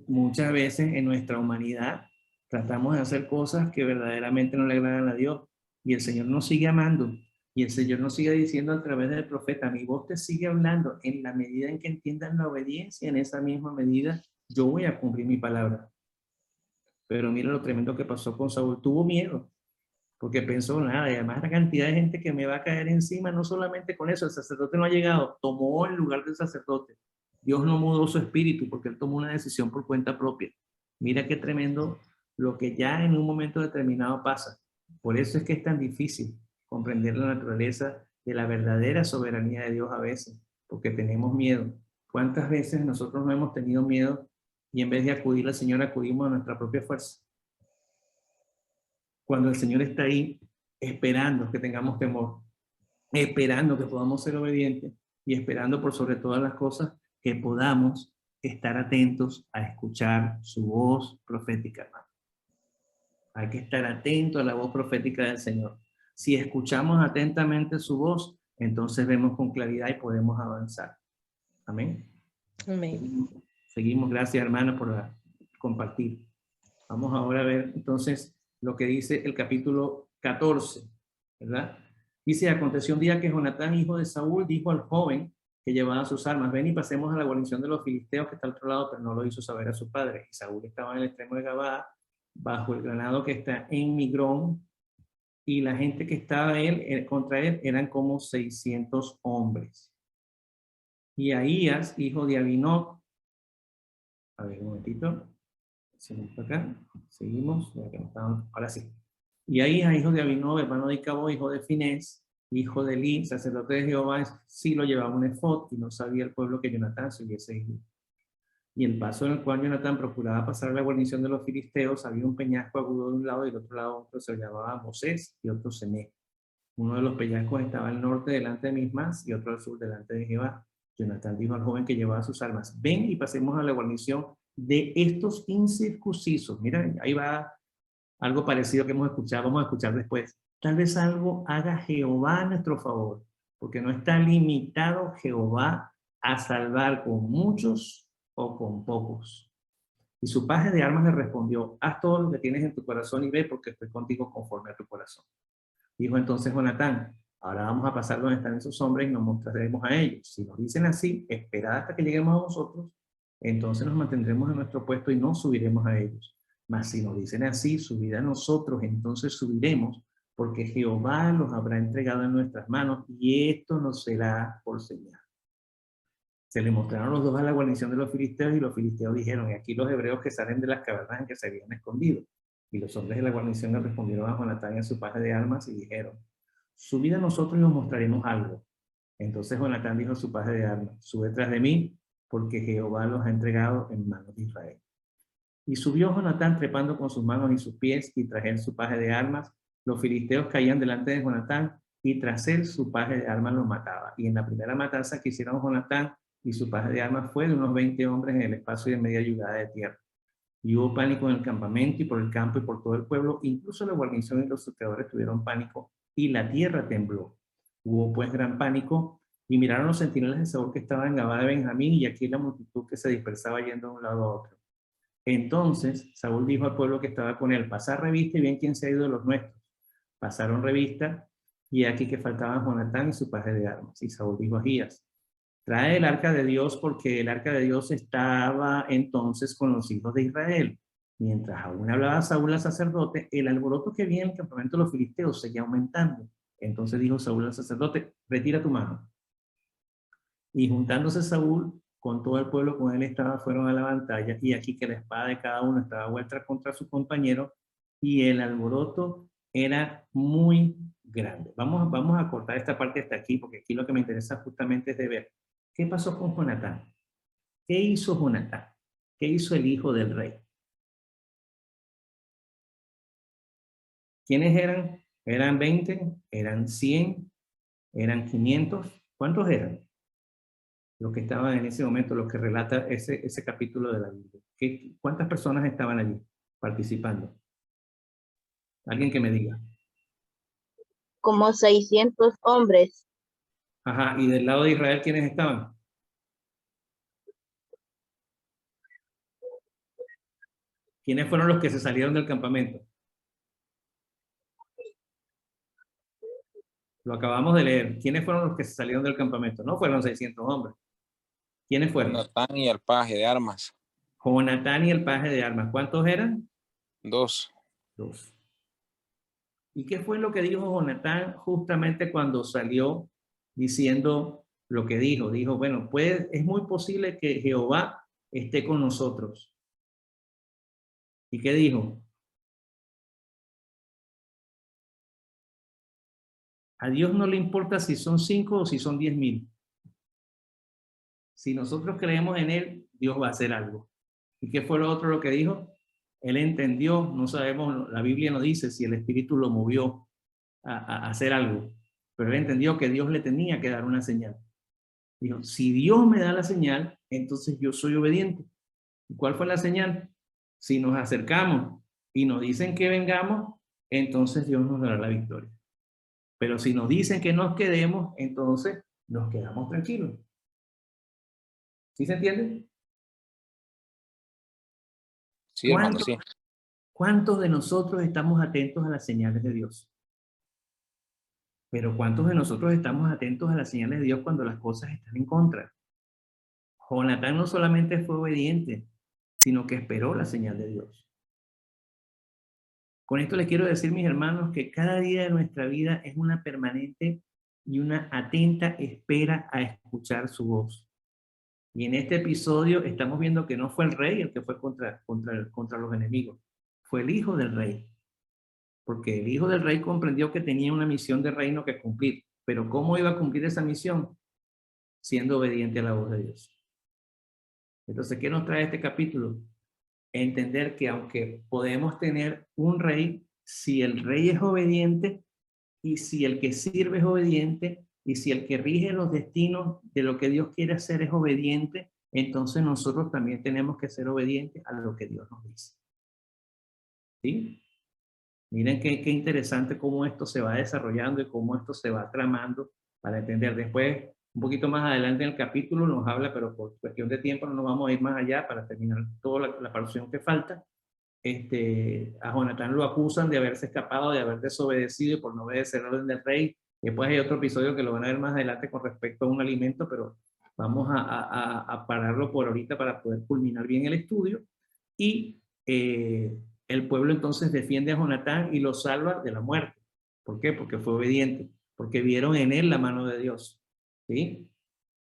Speaker 1: Muchas veces en nuestra humanidad tratamos de hacer cosas que verdaderamente no le agradan a Dios, y el Señor nos sigue amando, y el Señor nos sigue diciendo a través del profeta, mi voz te sigue hablando. En la medida en que entiendan la obediencia, en esa misma medida yo voy a cumplir mi palabra. Pero mira lo tremendo que pasó con Saúl. Tuvo miedo, porque pensó, nada, y además la cantidad de gente que me va a caer encima, no solamente con eso, el sacerdote no ha llegado, tomó el lugar del sacerdote. Dios no mudó su espíritu porque él tomó una decisión por cuenta propia. Mira qué tremendo lo que ya en un momento determinado pasa. Por eso es que es tan difícil comprender la naturaleza de la verdadera soberanía de Dios a veces, porque tenemos miedo. ¿Cuántas veces nosotros no hemos tenido miedo y en vez de acudir al Señor acudimos a nuestra propia fuerza? Cuando el Señor está ahí esperando que tengamos temor, esperando que podamos ser obedientes y esperando por sobre todas las cosas que podamos estar atentos a escuchar su voz profética, hermano. Hay que estar atento a la voz profética del Señor. Si escuchamos atentamente su voz, entonces vemos con claridad y podemos avanzar. Amén.
Speaker 7: Amén.
Speaker 1: Seguimos. Gracias, hermano, por compartir. Vamos ahora a ver entonces lo que dice el capítulo 14, ¿verdad? Dice, aconteció un día que Jonatán, hijo de Saúl, dijo al joven que llevaba sus armas. Ven y pasemos a la guarnición de los filisteos que está al otro lado, pero no lo hizo saber a su padre. Y Saúl estaba en el extremo de Gabaa, bajo el granado que está en Migrón, y la gente que estaba contra él eran como 600 hombres. Y Ahías, hijo de Abinoc, a ver un momentito, seguimos acá, seguimos, ahora sí. Y Ahías, hijo de Abinoc, hermano de Icabod, hijo de Finés, hijo de Eli, sacerdote de Jehová, sí lo llevaba un efod, y no sabía el pueblo que Jonatán se hubiese ido. Y el paso en el cual Jonatán procuraba pasar a la guarnición de los filisteos, había un peñasco agudo de un lado y del otro lado otro se llamaba Mosés y otro Sené. Uno de los peñascos estaba al norte delante de Mismas y otro al sur delante de Jehová. Jonatán dijo al joven que llevaba sus armas, ven y pasemos a la guarnición de estos incircuncisos. Mira, ahí va algo parecido que hemos escuchado, vamos a escuchar después. Tal vez algo haga Jehová a nuestro favor, porque no está limitado Jehová a salvar con muchos o con pocos. Y su paje de armas le respondió, haz todo lo que tienes en tu corazón y ve, porque estoy contigo conforme a tu corazón. Dijo entonces Jonatán, ahora vamos a pasar donde están esos hombres y nos mostraremos a ellos. Si nos dicen así, esperad hasta que lleguemos a vosotros, entonces nos mantendremos en nuestro puesto y no subiremos a ellos. Mas si nos dicen así, subid a nosotros, entonces subiremos, porque Jehová los habrá entregado en nuestras manos y esto nos será por señal. Se le mostraron los dos a la guarnición de los filisteos y los filisteos dijeron, y aquí los hebreos que salen de las cavernas en que se habían escondido. Y los hombres de la guarnición le respondieron a Jonatán y a su paje de armas y dijeron, subid a nosotros y os mostraremos algo. Entonces Jonatán dijo a su paje de armas, sube tras de mí, porque Jehová los ha entregado en manos de Israel. Y subió Jonatán trepando con sus manos y sus pies, y tras él su paje de armas. Los filisteos caían delante de Jonatán, y tras él su paje de armas los mataba. Y en la primera matanza que hicieron Jonatán y su paje de armas fue de unos 20 hombres en el espacio de media yugada de tierra. Y hubo pánico en el campamento y por el campo y por todo el pueblo, incluso la guarnición y los saqueadores tuvieron pánico, y la tierra tembló. Hubo pues gran pánico, y miraron los centinelas de Saúl que estaban en Gabá de Benjamín, y aquí la multitud que se dispersaba yendo de un lado a otro. Entonces Saúl dijo al pueblo que estaba con él, pasad revista y bien quién se ha ido de los nuestros. Pasaron revista, y aquí que faltaban Jonatán y su paje de armas. Y Saúl dijo a Ahías, trae el arca de Dios, porque el arca de Dios estaba entonces con los hijos de Israel. Mientras aún hablaba Saúl al sacerdote, el alboroto que había en el campamento de los filisteos seguía aumentando. Entonces dijo Saúl al sacerdote, retira tu mano. Y juntándose Saúl con todo el pueblo con él estaba, fueron a la batalla, y aquí que la espada de cada uno estaba vuelta contra su compañero, y el alboroto era muy grande. Vamos a cortar esta parte hasta aquí, porque aquí lo que me interesa justamente es de ver qué pasó con Jonatán. ¿Qué hizo Jonatán? ¿Qué hizo el hijo del rey? ¿Quiénes eran? ¿Eran 20? ¿Eran 100? ¿Eran 500? ¿Cuántos eran? Los que estaban en ese momento, los que relata ese capítulo de la Biblia. ¿Cuántas personas estaban allí participando? Alguien que me diga.
Speaker 8: Como 600 hombres.
Speaker 1: Ajá, y del lado de Israel, ¿quiénes estaban? ¿Quiénes fueron los que se salieron del campamento? Lo acabamos de leer. ¿Quiénes fueron los que se salieron del campamento? No fueron 600 hombres. ¿Quiénes fueron?
Speaker 5: Jonatán y el paje de armas.
Speaker 1: Jonatán y el paje de armas. ¿Cuántos eran?
Speaker 5: 2.
Speaker 1: 2. ¿Y qué fue lo que dijo Jonatán justamente cuando salió diciendo lo que dijo? Dijo, bueno, pues es muy posible que Jehová esté con nosotros. ¿Y qué dijo? A Dios no le importa si son 5 o si son 10,000. Si nosotros creemos en Él, Dios va a hacer algo. ¿Y qué fue lo otro lo que dijo? Él entendió, no sabemos, la Biblia no dice si el Espíritu lo movió a hacer algo, pero él entendió que Dios le tenía que dar una señal. Dijo, si Dios me da la señal, entonces yo soy obediente. ¿Y cuál fue la señal? Si nos acercamos y nos dicen que vengamos, entonces Dios nos dará la victoria. Pero si nos dicen que nos quedemos, entonces nos quedamos tranquilos. ¿Sí se entiende?
Speaker 5: Sí, hermano, sí.
Speaker 1: ¿Cuántos de nosotros estamos atentos a las señales de Dios? Pero ¿cuántos de nosotros estamos atentos a las señales de Dios cuando las cosas están en contra? Jonatán no solamente fue obediente, sino que esperó la señal de Dios. Con esto les quiero decir, mis hermanos, que cada día de nuestra vida es una permanente y una atenta espera a escuchar su voz. Y en este episodio estamos viendo que no fue el rey el que fue contra los enemigos, fue el hijo del rey. Porque el hijo del rey comprendió que tenía una misión de reino que cumplir. Pero ¿cómo iba a cumplir esa misión? Siendo obediente a la voz de Dios. Entonces, ¿qué nos trae este capítulo? Entender que aunque podemos tener un rey, si el rey es obediente y si el que sirve es obediente y si el que rige los destinos de lo que Dios quiere hacer es obediente, entonces nosotros también tenemos que ser obedientes a lo que Dios nos dice. ¿Sí? Miren qué interesante cómo esto se va desarrollando y cómo esto se va tramando para entender. Después, un poquito más adelante en el capítulo nos habla, pero por cuestión de tiempo no nos vamos a ir más allá para terminar toda la porción que falta. A Jonatán lo acusan de haberse escapado, de haber desobedecido y por no obedecer la orden del rey. Después hay otro episodio que lo van a ver más adelante con respecto a un alimento, pero vamos a pararlo por ahorita para poder culminar bien el estudio. Y el pueblo entonces defiende a Jonatán y lo salva de la muerte. ¿Por qué? Porque fue obediente, porque vieron en él la mano de Dios. ¿Sí?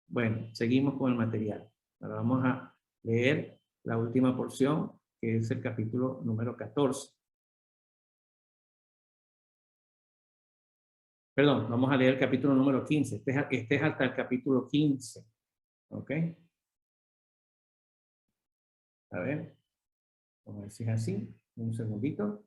Speaker 1: Bueno, seguimos con el material. Ahora vamos a leer la última porción, que es el capítulo número 14. Perdón, vamos a leer el capítulo número 15. Este es hasta el capítulo 15. ¿Ok? A ver. Vamos a ver si es así. Un segundito.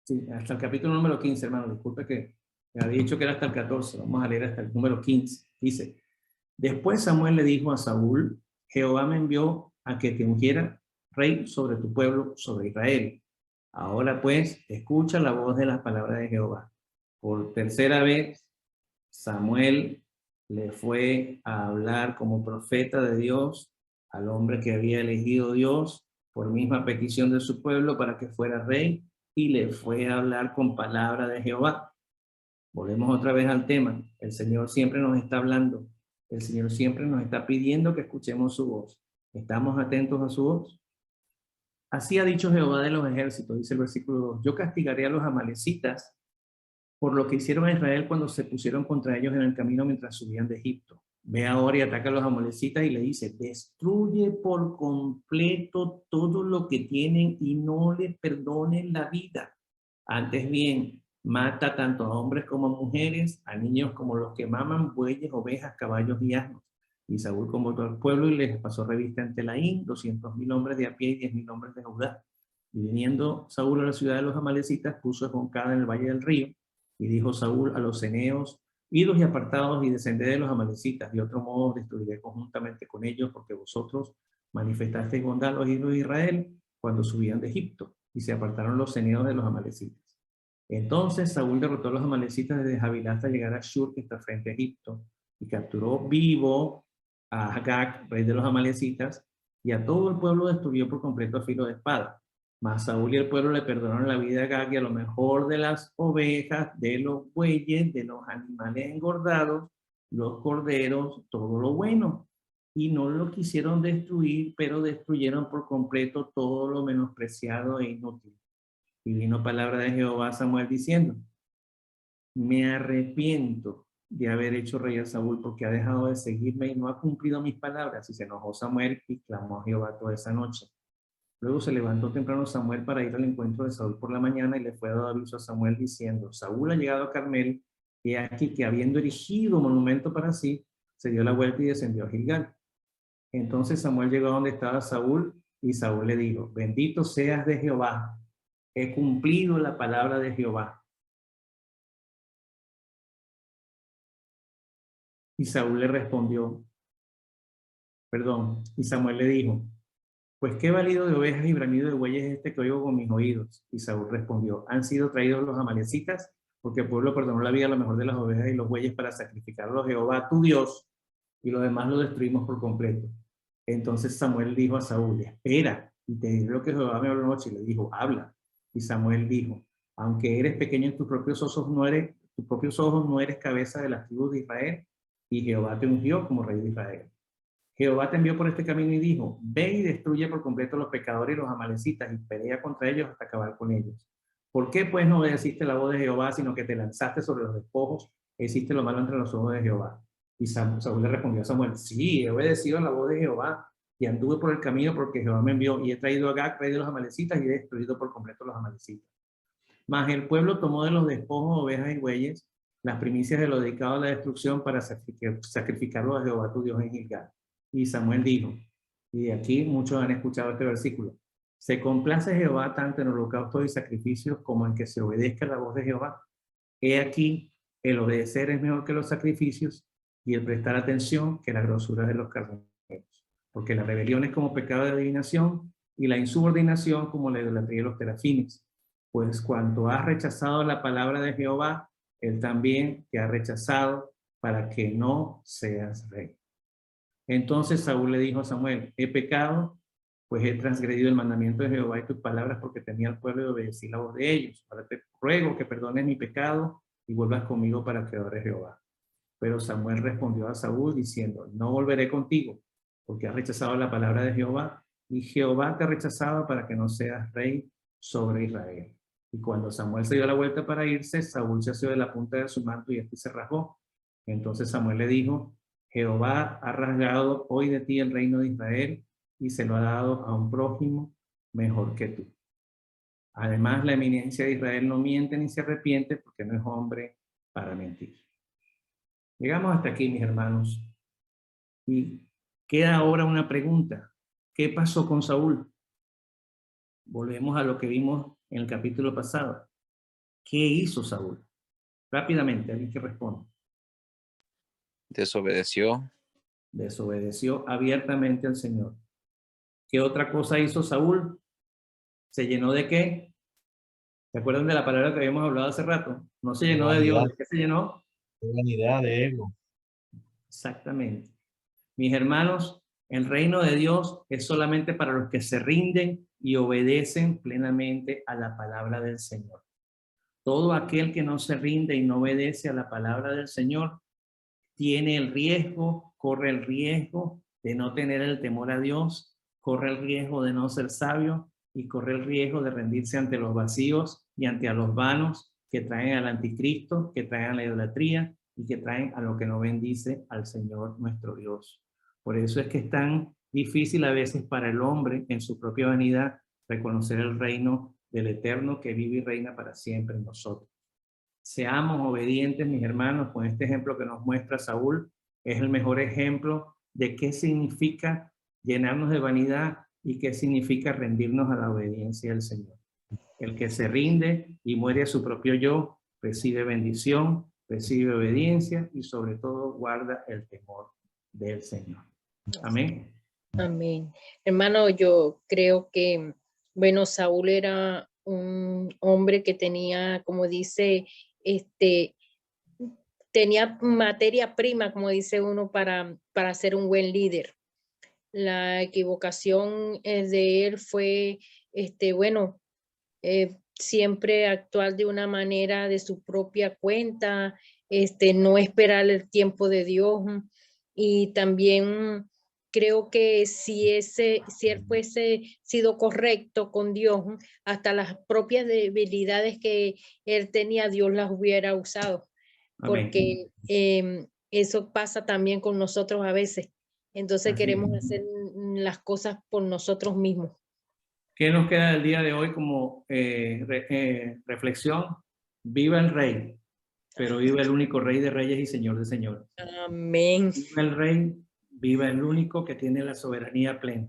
Speaker 1: Sí, hasta el capítulo número 15, hermano. Disculpe que me había dicho que era hasta el 14. Vamos a leer hasta el número 15. Dice, después Samuel le dijo a Saúl, Jehová me envió a que te ungiera rey sobre tu pueblo, sobre Israel. Ahora pues, escucha la voz de las palabras de Jehová. Por tercera vez, Samuel le fue a hablar como profeta de Dios al hombre que había elegido Dios por misma petición de su pueblo para que fuera rey, y le fue a hablar con palabra de Jehová. Volvemos otra vez al tema. El Señor siempre nos está hablando. El Señor siempre nos está pidiendo que escuchemos su voz. ¿Estamos atentos a su voz? Así ha dicho Jehová de los ejércitos, dice el versículo 2. Yo castigaré a los amalecitas por lo que hicieron a Israel cuando se pusieron contra ellos en el camino mientras subían de Egipto. Ve ahora y ataca a los amalecitas y le dice, destruye por completo todo lo que tienen y no les perdonen la vida. Antes bien, mata tanto a hombres como a mujeres, a niños como los que maman, bueyes, ovejas, caballos y asnos. Y Saúl convocó al pueblo y les pasó revista en Telaín, 200,000 hombres de a pie y 10,000 hombres de Judá. Y viniendo Saúl a la ciudad de los amalecitas, puso esconcada en el valle del río. Y dijo Saúl a los ceneos, idos y apartados y descended de los amalecitas, de otro modo os destruiré conjuntamente con ellos, porque vosotros manifestasteis bondad a los hijos de Israel cuando subían de Egipto, y se apartaron los ceneos de los amalecitas. Entonces Saúl derrotó a los amalecitas desde Javilá hasta llegar a Shur, que está frente a Egipto, y capturó vivo a Agag, rey de los amalecitas, y a todo el pueblo destruyó por completo a filo de espada. Mas Saúl y el pueblo le perdonaron la vida a Agag y a lo mejor de las ovejas, de los bueyes, de los animales engordados, los corderos, todo lo bueno. Y no lo quisieron destruir, pero destruyeron por completo todo lo menospreciado e inútil. Y vino palabra de Jehová a Samuel diciendo, me arrepiento de haber hecho rey a Saúl porque ha dejado de seguirme y no ha cumplido mis palabras. Y se enojó Samuel y clamó a Jehová toda esa noche. Luego se levantó temprano Samuel para ir al encuentro de Saúl por la mañana y le fue dado aviso a Samuel diciendo, Saúl ha llegado a Carmel y aquí que habiendo erigido monumento para sí, se dio la vuelta y descendió a Gilgal. Entonces Samuel llegó a donde estaba Saúl y Saúl le dijo, bendito seas de Jehová, he cumplido la palabra de Jehová. Y Saúl le respondió, y Samuel le dijo, pues qué valido de ovejas y bramido de bueyes es este que oigo con mis oídos. Y Saúl respondió, han sido traídos los amalecitas, porque el pueblo perdonó la vida a lo mejor de las ovejas y los bueyes para sacrificarlos a Jehová, tu Dios, y lo demás lo destruimos por completo. Entonces Samuel dijo a Saúl, espera Y te diré lo que Jehová me habló anoche. Y le dijo, habla. Y Samuel dijo, aunque eres pequeño en tus propios ojos no eres cabeza de las tribus de Israel, y Jehová te ungió como rey de Israel. Jehová te envió por este camino y dijo, ve y destruye por completo los pecadores y los amalecitas y pelea contra ellos hasta acabar con ellos. ¿Por qué pues no obedeciste la voz de Jehová, sino que te lanzaste sobre los despojos e hiciste lo malo entre los ojos de Jehová? Y Saúl le respondió a Samuel, sí, he obedecido la voz de Jehová y anduve por el camino porque Jehová me envió y he traído a Agag, rey de los amalecitas, y he destruido por completo los amalecitas. Mas el pueblo tomó de los despojos ovejas y bueyes las primicias de lo dedicado a la destrucción para sacrificarlo a Jehová tu Dios en Gilgal. Y Samuel dijo, y de aquí muchos han escuchado este versículo, se complace Jehová tanto en holocaustos y sacrificios como en que se obedezca la voz de Jehová. He aquí, el obedecer es mejor que los sacrificios y el prestar atención que la grosura de los carneros. Porque la rebelión es como pecado de adivinación y la insubordinación como la idolatría de los terafines. Pues cuanto has rechazado la palabra de Jehová, él también te ha rechazado para que no seas rey. Entonces Saúl le dijo a Samuel, he pecado, pues he transgredido el mandamiento de Jehová y tus palabras porque temía al pueblo y obedecí la voz de ellos. Ahora te ruego que perdones mi pecado y vuelvas conmigo para que adore Jehová. Pero Samuel respondió a Saúl diciendo, no volveré contigo, porque has rechazado la palabra de Jehová y Jehová te ha rechazado para que no seas rey sobre Israel. Y cuando Samuel se dio la vuelta para irse, Saúl se asió de la punta de su manto y este se rasgó. Entonces Samuel le dijo, Jehová ha rasgado hoy de ti el reino de Israel y se lo ha dado a un prójimo mejor que tú. Además, la eminencia de Israel no miente ni se arrepiente porque no es hombre para mentir. Llegamos hasta aquí, mis hermanos. Y queda ahora una pregunta. ¿Qué pasó con Saúl? Volvemos a lo que vimos en el capítulo pasado. ¿Qué hizo Saúl? Rápidamente, alguien que responda.
Speaker 5: Desobedeció.
Speaker 1: Desobedeció abiertamente al Señor. ¿Qué otra cosa hizo Saúl? ¿Se llenó de qué? ¿Se acuerdan de la palabra que habíamos hablado hace rato? No se llenó de Dios. ¿De qué se llenó?
Speaker 2: De vanidad, de ego.
Speaker 1: Exactamente. Mis hermanos, el reino de Dios es solamente para los que se rinden y obedecen plenamente a la palabra del Señor. Todo aquel que no se rinde y no obedece a la palabra del Señor tiene el riesgo, corre el riesgo de no tener el temor a Dios, corre el riesgo de no ser sabio y corre el riesgo de rendirse ante los vacíos y ante a los vanos que traen al anticristo, que traen a la idolatría y que traen a lo que no bendice al Señor nuestro Dios. Por eso es que es tan difícil a veces para el hombre en su propia vanidad reconocer el reino del Eterno que vive y reina para siempre en nosotros. Seamos obedientes, mis hermanos, con este ejemplo que nos muestra Saúl. Es el mejor ejemplo de qué significa llenarnos de vanidad y qué significa rendirnos a la obediencia del Señor. El que se rinde y muere a su propio yo, recibe bendición, recibe obediencia y sobre todo guarda el temor del Señor. Amén.
Speaker 7: Amén. Hermano, yo creo que, bueno, Saúl era un hombre que tenía, como dice, tenía materia prima, como dice uno, para ser un buen líder. La equivocación de él fue, bueno, siempre actuar de una manera de su propia cuenta, no esperar el tiempo de Dios. Y también creo que si él fuese sido correcto con Dios, hasta las propias debilidades que él tenía, Dios las hubiera usado.
Speaker 1: Amén.
Speaker 7: Porque eso pasa también con nosotros a veces. Entonces queremos hacer las cosas por nosotros mismos.
Speaker 1: ¿Qué nos queda del día de hoy como reflexión? Viva el Rey, pero viva el único Rey de Reyes y Señor de Señores.
Speaker 7: Amén.
Speaker 1: Viva el Rey, viva el único que tiene la soberanía plena.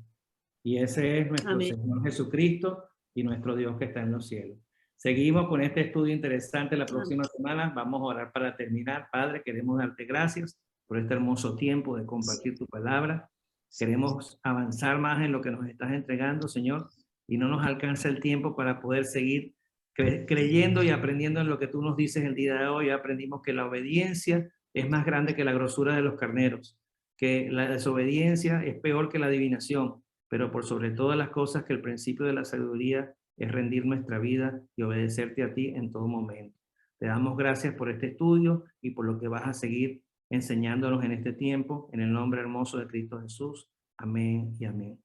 Speaker 1: Y ese es nuestro
Speaker 6: Amén.
Speaker 1: Señor Jesucristo y nuestro Dios que está en los cielos. Seguimos con este estudio interesante la próxima semana. Vamos a orar para terminar. Padre, queremos darte gracias por este hermoso tiempo de compartir tu palabra. Queremos avanzar más en lo que nos estás entregando, Señor, y no nos alcanza el tiempo para poder seguir creyendo y aprendiendo en lo que tú nos dices el día de hoy. Aprendimos que la obediencia es más grande que la grosura de los carneros, que la desobediencia es peor que la adivinación, pero por sobre todas las cosas que el principio de la sabiduría es rendir nuestra vida y obedecerte a ti en todo momento. Te damos gracias por este estudio y por lo que vas a seguir enseñándonos en este tiempo, en el nombre hermoso de Cristo Jesús. Amén y amén.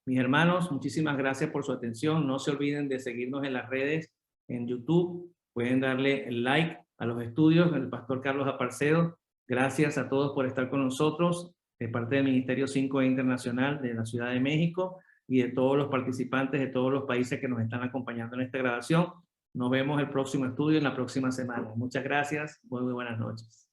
Speaker 1: Mis hermanos, muchísimas gracias por su atención. No se olviden de seguirnos en las redes, en YouTube. Pueden darle el like a los estudios del pastor Carlos Aparcedo. Gracias a todos por estar con nosotros, de parte del Ministerio 5E Internacional de la Ciudad de México y de todos los participantes de todos los países que nos están acompañando en esta grabación. Nos vemos el próximo estudio en la próxima semana. Muchas gracias. Muy buenas noches.